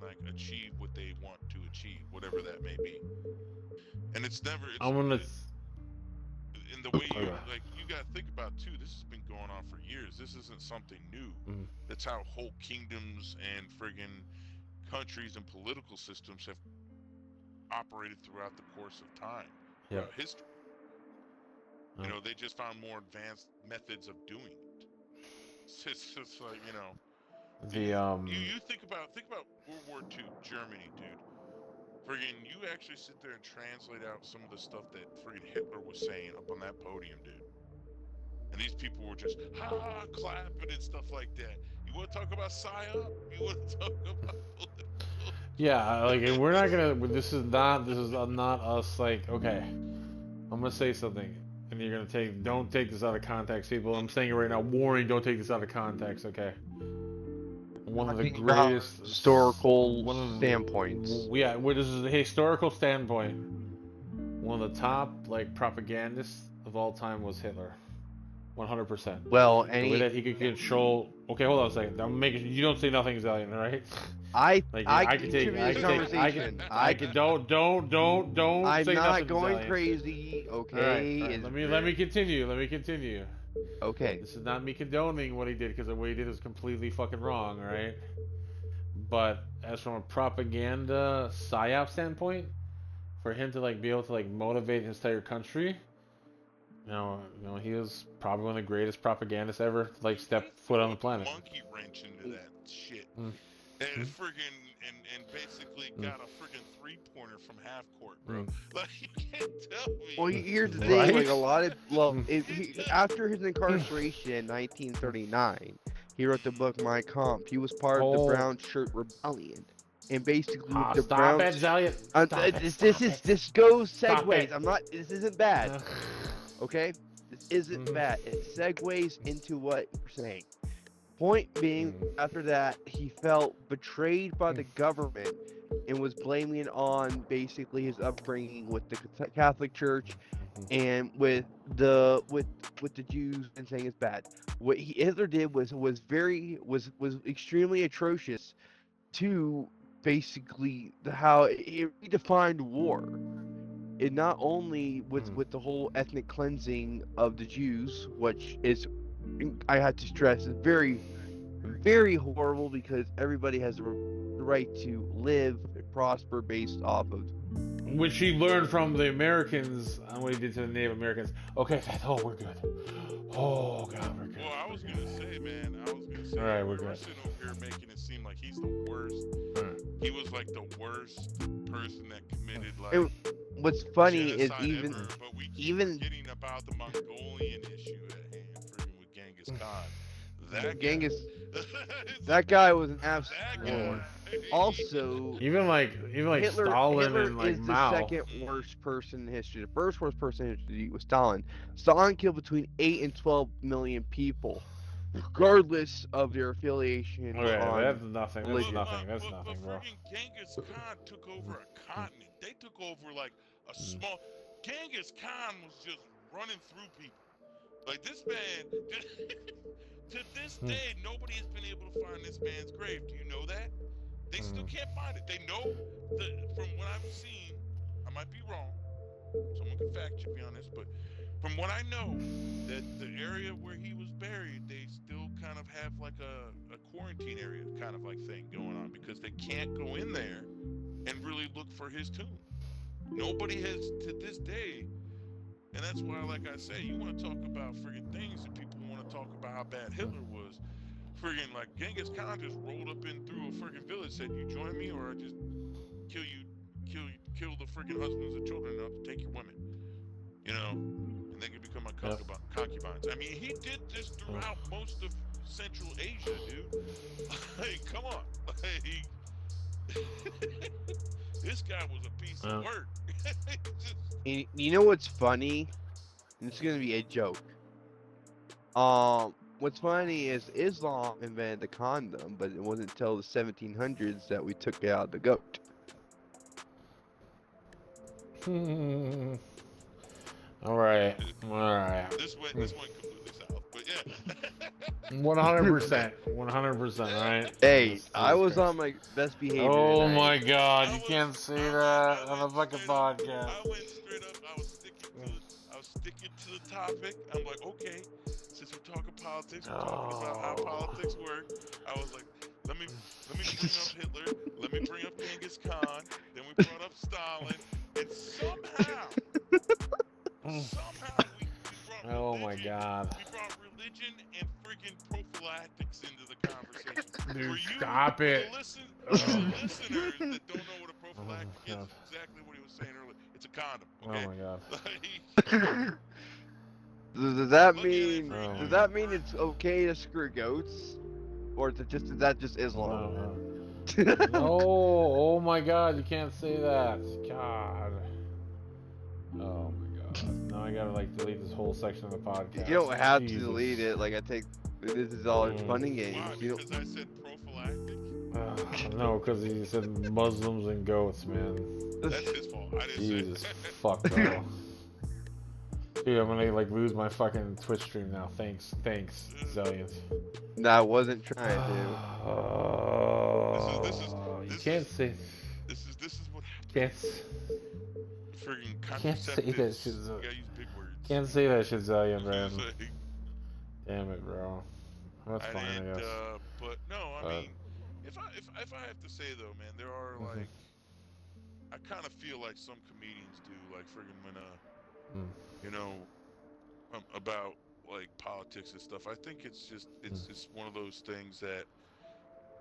like achieve what they want to achieve, whatever that may be. And it's I'm gonna. in the way you Okay. like, you gotta think about too, this has been going on for years. This isn't something new. Mhm. That's how whole kingdoms and friggin' countries and political systems have operated throughout the course of time, Yep. throughout history. You know, they just found more advanced methods of doing it. It's just like, you know, you think about World War II, Germany, dude. Friggin', you actually sit there and translate out some of the stuff that friggin' Hitler was saying up on that podium, dude. And these people were just clapping and stuff like that. You want to talk about psyop? You want to talk about political? Yeah, like, and we're not gonna. This is not us. Like, okay, I'm gonna say something, and you're gonna don't take this out of context, people. I'm saying it right now. Warning, don't take this out of context, okay? One of the Talking about greatest historical one of standpoints. yeah, this is a historical standpoint. One of the top like propagandists of all time was Hitler. 100%. Well, The way that he could control. Okay, hold on a second. I'm making. You don't say nothing, Zillion, all right? I could contribute to this conversation. Don't I'm say not nothing, going Zillion. crazy. All Okay. right. Let me continue. Okay. This is not me condoning what he did, because what he did is completely fucking wrong, all right? But as from a propaganda psyop standpoint, for him to like be able to like motivate his entire country, he was probably one of the greatest propagandists ever, to, like, step He foot on threw the a planet. monkey wrench into that shit. Mm. And friggin' and basically got a friggin' 3-pointer from half court, bro. Mm. Like, you can't tell me. Well, here's the Right? thing, like a lot of, well, Mm. after his incarceration in 1939, he wrote the book Mein Kampf. He was part of the Oh. Brown Shirt Rebellion, and basically the Stop Brown. it, Zalian. Stop it. Stop it. This goes Stop segues. it. I'm not. This isn't bad. Ugh. Okay, this isn't Mhm. bad. It segues into what you're saying. Point being, after that, he felt betrayed by the government and was blaming it on basically his upbringing with the Catholic Church and with the Jews, and saying it's bad. What Hitler did was extremely atrocious to basically how it redefined war. It not only with the whole ethnic cleansing of the Jews, which is, I have to stress, is very, very horrible, because everybody has the right to live and prosper based off of. Which he learned from the Americans on what he did to the Native Americans. Okay, we're good. Oh god, we're good. Well, I was gonna say, man. All right, we're we're good. sitting over here making it seem like he's the worst. Alright. He was like the worst person that committed like And what's funny is genocide ever, but we keep forgetting about the Mongolian issue at hand, freaking with Genghis Khan. That Genghis, guy. that guy was an That absolute. guy. Also, Even like Stalin Hitler and like is Mao. the second worst person in history. The first worst person in history was Stalin. Stalin killed between 8 and 12 million people, regardless of their affiliation. Okay, on that's nothing. That's religion. nothing. That's but nothing, bro. freaking Genghis Khan took over a continent. They took over like a small. Genghis Khan was just running through people. Like this man, to this day, nobody has been able to find this man's grave. Do you know that? They still can't find it. They know that from what I've seen, I might be wrong. Someone can fact check me on this, but from what I know, that the area where he was buried, they still kind of have like a quarantine area kind of like thing going on, because they can't go in there and really look for his tomb. Nobody has to this day. And that's why, like I say, you want to talk about friggin' things that people want to talk about how bad Hitler was. Friggin' like Genghis Khan just rolled up in through a friggin' village, said, "You join me, or I just kill the friggin' husbands and children, and I'll take your women." You know, and they can become my concubines. I mean, he did this throughout most of Central Asia, dude. Like, come on, like, this guy was a piece of work. And you know what's funny? And it's gonna be a joke. What's funny is Islam invented the condom, but it wasn't until the 1700s that we took out the goat. All right. This went completely south, but yeah. 100%. 100%. All right. Hey, I was on my best behavior. Oh tonight. my God! You can't say that on a fucking podcast. I went straight up. I was sticking to the topic. I'm like, okay, since we're talking politics, we're talking about how politics work. I was like, let me bring up Hitler. Let me bring up Genghis Khan. Then we brought up Stalin, and somehow we brought Oh religion. my God! We brought religion and freaking prophylactics into the conversation. Dude, stop it! For the listeners that don't know what a prophylactic is, it's exactly what he was saying earlier. It's a condom. Okay? Oh my God! Does that mean it's okay to screw goats, or is that just Islam? No! Oh my God! You can't say that. God. Oh my God! Now I gotta like delete this whole section of the podcast. You don't have Jesus. to delete it. Like this is all fun and games. Why? Because I said prophylactic? No, because he said Muslims and goats, man. That's his fault. I didn't Jesus say fuck, bro. Dude, I'm gonna like lose my fucking Twitch stream now. Thanks, Zillions. No, I wasn't trying to. You can't say. This is what Can't. friggin' Can't say that contraceptives. shit. You gotta use big words. Can't say that shit, Zillion, You man. say- Damn it, bro. That's fine, I guess. But no, I mean, if I have to say though, man, there are like, I kind of feel like some comedians do, like friggin' when you know, about like politics and stuff. I think it's just it's one of those things that,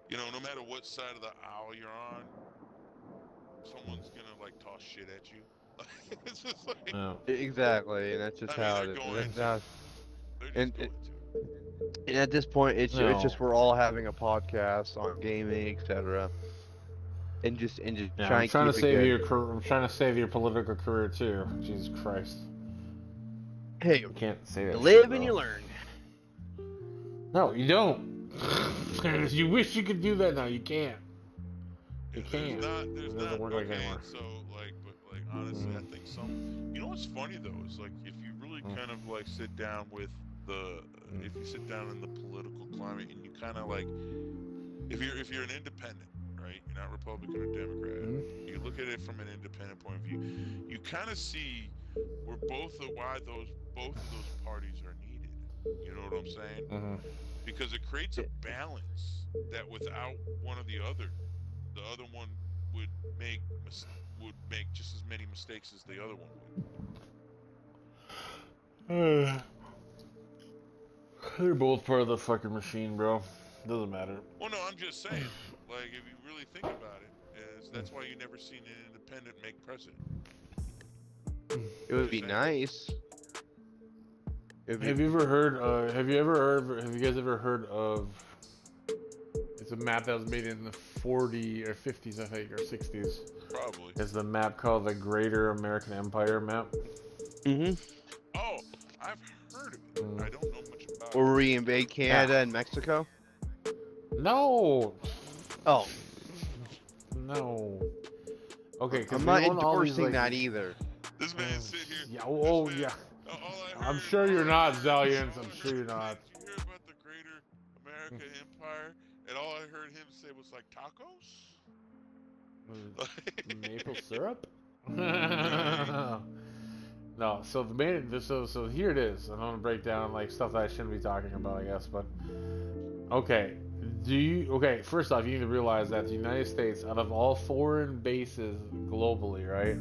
you know, no matter what side of the aisle you're on, someone's gonna like toss shit at you. It's just like, No. Exactly, and that's just I mean, how they're it is. going That's to, how, they're just and going to. and at this point, it's No. just we're all having a podcast on gaming, etc. And just Yeah, try I'm and trying to keep it save good. your I'm trying to save your political career too. Jesus Christ. Hey, You can't say that. you shit, live bro. and you learn. No, you don't. You wish you could do that now. You can't. You can't. There's It doesn't not work like okay. anymore. So like, but like honestly, I think some. You know what's funny though is like if you really kind of like sit down with the, if you sit down in the political climate and you kind of like, if you're an independent, right? You're not Republican or Democrat. You look at it from an independent point of view. You kind of see where why both of those parties are needed. You know what I'm saying? Because it creates a balance that without one or the other one would make just as many mistakes as the other one would. They're both part of the fucking machine, bro. Doesn't matter. Well, no, I'm just saying. Like, if you really think about it, that's why you never seen an independent make president. It would be nice. Have you ever heard? Have you guys ever heard of? It's a map that was made in the 40s or 50s, I think, or 60s. Probably. It's the map called the Greater American Empire map. Oh, I've heard of it. I don't know much about Or it. we invade Canada and Mexico? No. Oh. No. Okay, because I'm not endorsing that either. This man sit here. Yeah. Oh, yeah. I'm sure you're not, Zalians. I'm sure you're not. Did you hear about the Greater America Empire? And all I heard him say was like tacos. Maple syrup? No, so the main, so here it is. I'm gonna break down like stuff that I shouldn't be talking about, I guess. But okay, first off, you need to realize that the United States, out of all foreign bases globally, right?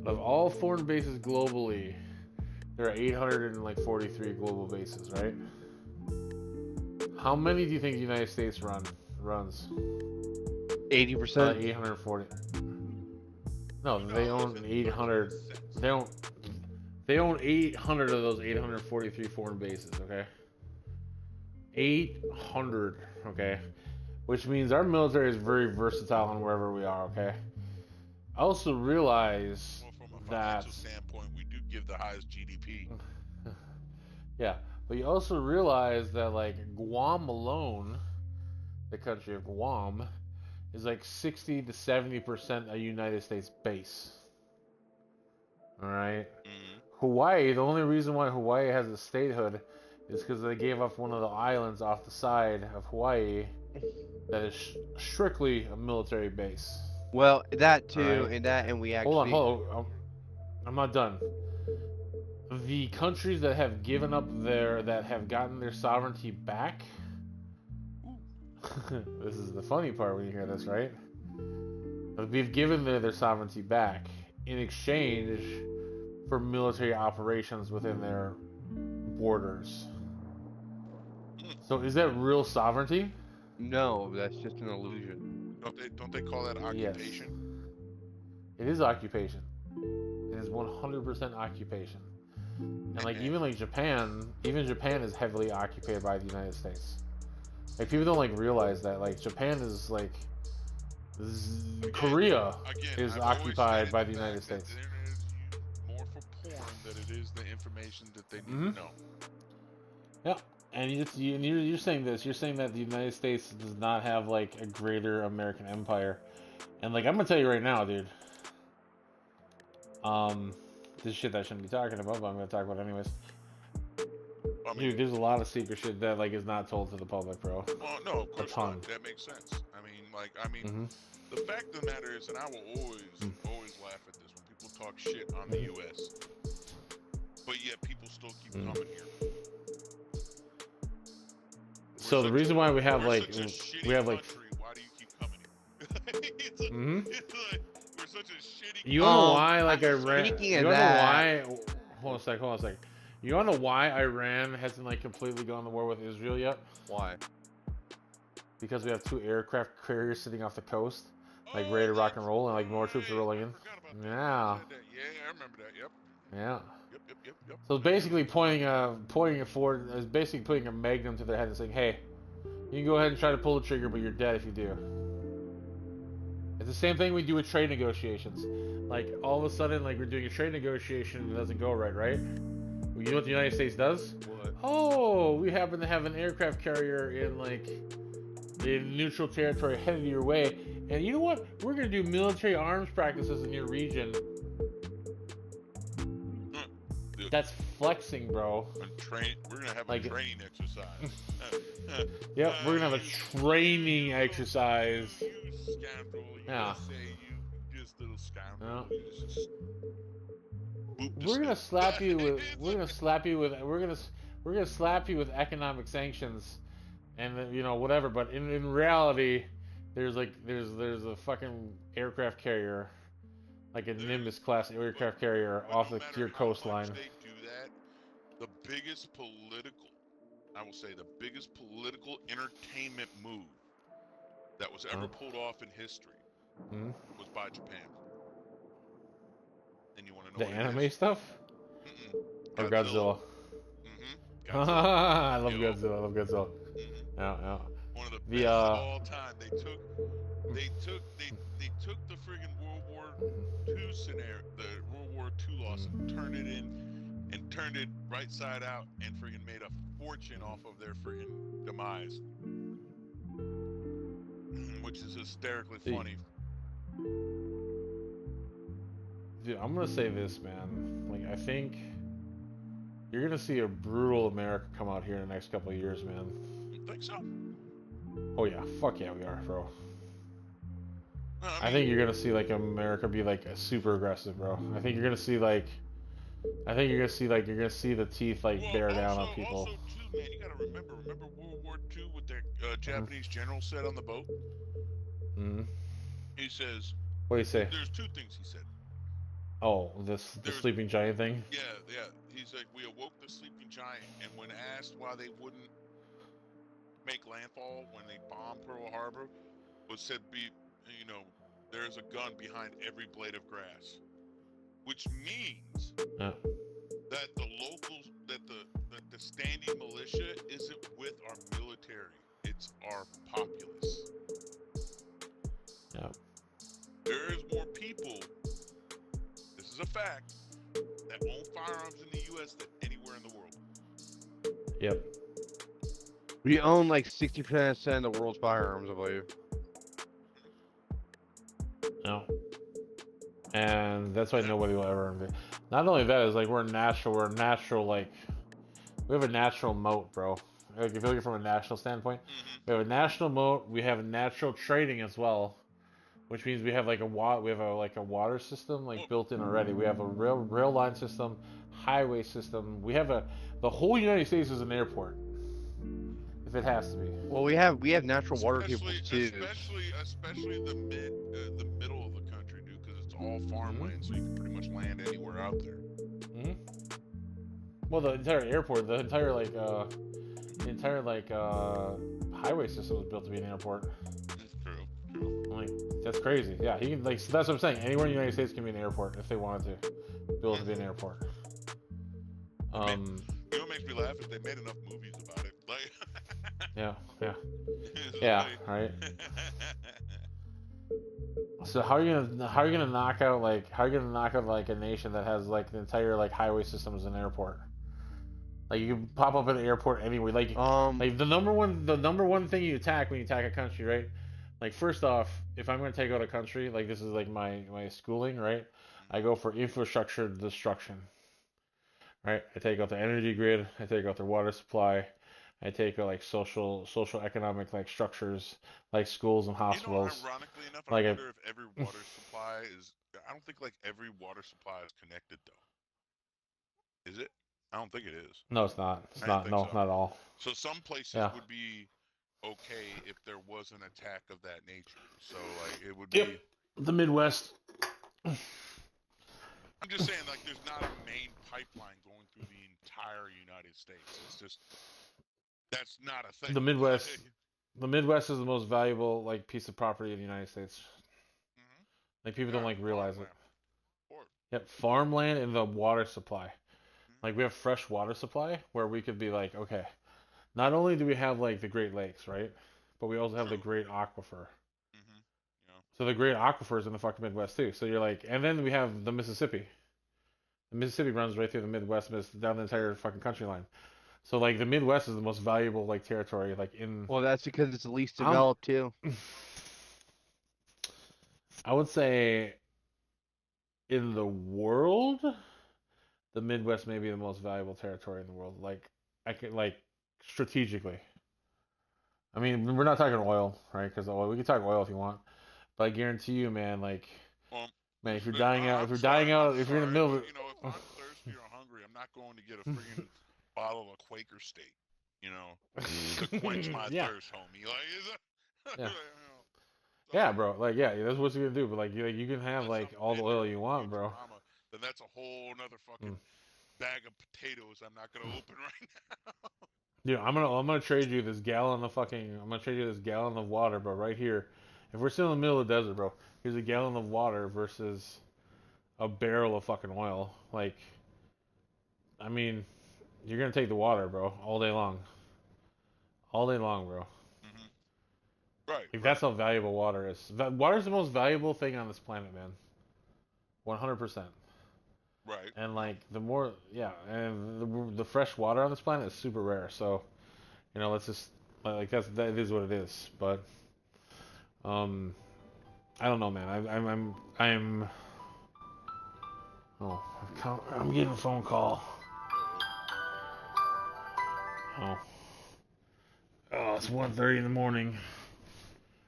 Out of all foreign bases globally, there are 843 global bases, right? How many do you think the United States runs? 80%. 840. No, they own 800. They own 800 of those 843 foreign bases. Okay. 800. Okay. Which means our military is very versatile on wherever we are. Okay. I also realize from a that. financial standpoint, we do give the highest GDP. Yeah, but you also realize that like Guam alone, the country of Guam, is like 60 to 70% a United States base. All right. Hawaii. The only reason why Hawaii has a statehood is because they gave up one of the islands off the side of Hawaii that is strictly a military base. Well, that too, Right. and we actually. Hold on. I'm not done. The countries that have given up that have gotten their sovereignty back. This is the funny part when you hear this, right? We've given their sovereignty back in exchange for military operations within their borders. So is that real sovereignty? No, that's just an illusion. Don't they call that occupation? Yes. It is occupation. It is 100% occupation. And like even Japan is heavily occupied by the United States. Like people don't like realize that like Japan is like Korea is occupied by the United States. The internet is used more for porn than it is the information that they need to know. Yeah, and you're saying this. You're saying that the United States does not have like a greater American empire, and like I'm gonna tell you right now, dude. This is shit that I shouldn't be talking about, but I'm gonna talk about it anyways. I mean, Dude, there's a lot of secret shit that like is not told to the public, bro. Well, no, of course not. That makes sense. The fact of the matter is, and I will always laugh at this when people talk shit on the U.S. But yet people still keep coming here. So the reason why we have like country, why do you keep coming here? It's like, we're such a shitty. You know why? Like I read. Speaking You of know that, why? Hold on a sec. You wanna know why Iran hasn't like completely gone to war with Israel yet? Why? Because we have 2 aircraft carriers sitting off the coast, like Oh, ready to rock and that's roll, and like more troops are right. rolling I in. forgot about that. Yeah, You said that. Yeah, I remember that. Yep. yeah. Yep. So it's basically pointing it forward, is basically putting a magnum to their head and saying, "Hey, you can go ahead and try to pull the trigger, but you're dead if you do." It's the same thing we do with trade negotiations. Like all of a sudden, like we're doing a trade negotiation and it doesn't go right, right? You know what the United States does? What? Oh, we happen to have an aircraft carrier in neutral territory headed your way, and you know what? We're gonna do military arms practices in your region. That's flexing, bro. We're gonna have a Like, training exercise. yep, we're gonna have a training exercise. You scoundrel! Yeah. USA, you just little scoundrel! Yeah. You just boop the We're gonna snoot. slap you with. We're gonna slap you with. We're gonna slap you with economic sanctions, and you know whatever. But in reality, there's a fucking aircraft carrier, like a Nimbus class aircraft carrier But off no your matter how coastline. much they do that, the biggest political, I will say, the biggest political entertainment move that was ever pulled off in history Hmm? was by Japan. And you want to know The what it anime is? stuff Mm-mm. or Godzilla. Godzilla? Mm-hmm. Godzilla. I love Yup. Godzilla. I love Godzilla. Mm-hmm. Yeah, yeah. One of the The best of all time. They took the friggin' World War II scenario, the World War II loss, and turned it right side out, and friggin' made a fortune off of their friggin' demise, which is hysterically funny. Dude, I'm gonna say this, man. Like, I think you're gonna see a brutal America come out here in the next couple of years, man. You think so? Oh yeah, fuck yeah, we are, bro. No, I think you're gonna see like America be like super aggressive, bro. I think you're gonna see like, you're gonna see the teeth like well, bear down on people. Also, too, man, you gotta remember World War II, what their Japanese general said on the boat. Mm-hmm. He says, What do you say? there's 2 things he said. Oh, the sleeping giant thing. Yeah. He's like, we awoke the sleeping giant, and when asked why they wouldn't make landfall when they bombed Pearl Harbor, was said, there's a gun behind every blade of grass, which means Yeah. that the standing militia isn't with our military; it's our populace. Yeah. There is more people. This is a fact that own firearms in the U.S. than anywhere in the world. Yep. We own like 60% of the world's firearms, I believe. No. And that's why nobody will ever. Not only that, is like we're natural like we have a natural moat, bro. Like if you look at it from a national standpoint, we have a national moat. We have natural trading as well, which means we have like a water system like built in already. We have a rail line system, highway system. We have the whole United States is an airport. If it has to be. Well, we have natural water tables too. Especially the middle of the country, dude, because it's all farmland, so you can pretty much land anywhere out there. Mm-hmm. Well, the entire airport, the entire highway system was built to be an airport. It's true. Like that's crazy. Yeah, he can so that's what I'm saying. Anywhere in the United States can be an airport if they wanted to build it to be an airport. You know what makes me laugh is they made enough movies about it. Like. Yeah, right. So how are you gonna knock out like a nation that has like the entire like highway system as an airport? Like you can pop up at an airport anywhere. Like the number one thing you attack when you attack a country, right? Like first off, if I'm gonna take out a country, like this is like my schooling, right? I go for infrastructure destruction. Right? I take out the energy grid, I take out their water supply, I take out like social economic like structures like schools and hospitals. Ironically enough, like I wonder if every water supply is. I don't think like every water supply is connected though. Is it? I don't think it is. No, it's not. It's not. No, so. Not at all. So some places would be okay if there was an attack of that nature. So like it would be. The Midwest. I'm just saying, like, there's not a main pipeline going through the entire United States. It's just that's not a thing. The Midwest. The Midwest is the most valuable like piece of property in the United States. Mhm. Like people Yeah, don't like realize it. farmland. Or, Yep, farmland and the water supply. Mhm. Like we have fresh water supply where we could be like, okay, not only do we have like the Great Lakes, right? But we also have the True. Great Aquifer. Mhm. You know. So the Great Aquifer is in the fucking Midwest too. So you're like, and then we have the Mississippi. The Mississippi runs right through the Midwest, down the entire fucking country line. So like the Midwest is the most valuable like territory like in. Well, that's because it's the least I'm- developed too. I would say in the world, the Midwest may be the most valuable territory in the world. Like I could like strategically. I mean, we're not talking oil, right? Because oil, we can talk oil if you want, but I guarantee you, man, like, Well, man, if you're but dying out, I'm if you're sorry. dying out, I'm if you're in the sorry, middle but of you know, if it, I'm thirsty or hungry, I'm not going to get a friggin' bottle of Quaker State. You know, to quench my yeah, thirst, homie. Like, is that? yeah, You know, yeah, sorry. bro. Like, yeah, that's what you're gonna do. But like, you can have Unless like I'm all the bender oil from you want, bro. Futurama, then that's a whole nother fucking Mm. bag of potatoes I'm not gonna open right now. Dude, I'm gonna trade you this gallon of fucking. I'm gonna trade you this gallon of water, bro, right here. If we're still in the middle of the desert, bro, here's a gallon of water versus a barrel of fucking oil. Like, I mean, you're gonna take the water, bro, all day long, bro. Hmm. Right, Like right, that's how valuable water is. Water is the most valuable thing on this planet, man. 100%. right. And You know, like the more, yeah, and the fresh water on this planet is super rare. So let's just like that is what it is. But um, I don't know, man. I'm oh, I'm getting a phone call. uh-oh. Oh, oh, it's 1:30 in the morning.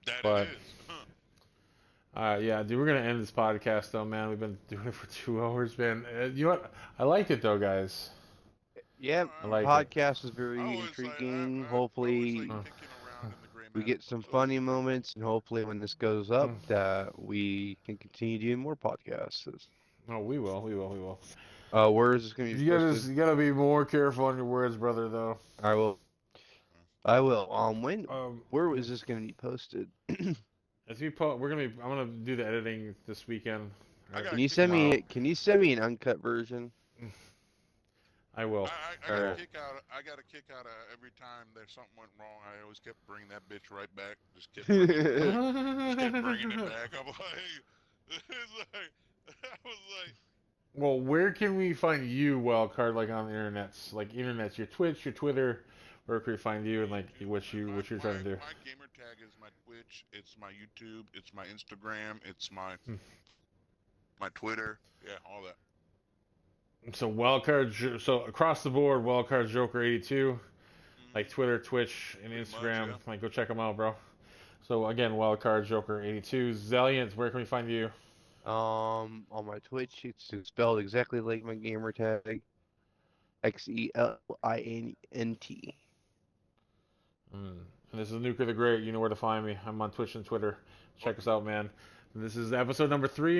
That it But is. yeah, dude, we're gonna end this podcast though, man. We've been doing it for 2 hours, man. You know what? I liked it though, guys. Yeah, I All the right. liked it. podcast is I very always like intriguing. I always like Hopefully, Uh, kicking around in the gray we matter get some books. funny moments, and hopefully, when this goes up, mm. that we can continue doing more podcasts. Oh, we will, we will, we will. Where is this going to be posted? You gotta be more careful on your words, brother. Though. I will. I will. Um, Where is this going to be posted? as we I'm gonna do the editing this weekend. I Or got Can a you kick send out of tomorrow. me? Can you send me an uncut version? I will. I I got a will. kick out. I got a kick out of every time there's something went wrong. I always kept bringing that bitch right back. Just kept bringing it back. Just kept bringing it back. I'm like, it's like, I was like, Well, where can we find you, Wildcard? Like on the internets, your Twitch, your Twitter. Where can we find you and like YouTube, man. what you're trying to do? My gamer tag is my Twitch. It's my YouTube. It's my Instagram. It's my Hmm. my Twitter. Yeah, all that. So so across the board, Wildcard Joker 82, like Hmm. Twitter, Twitch, and Pretty much, Instagram. yeah. Like go check them out, bro. So again, Wildcard Joker 82. Zeliant, where can we find you? On my Twitch, it's spelled exactly like my gamer tag, XELINT. And this is Nuker the Great. You know where to find me. I'm on Twitch and Twitter. Check us out, man. This is episode number 3.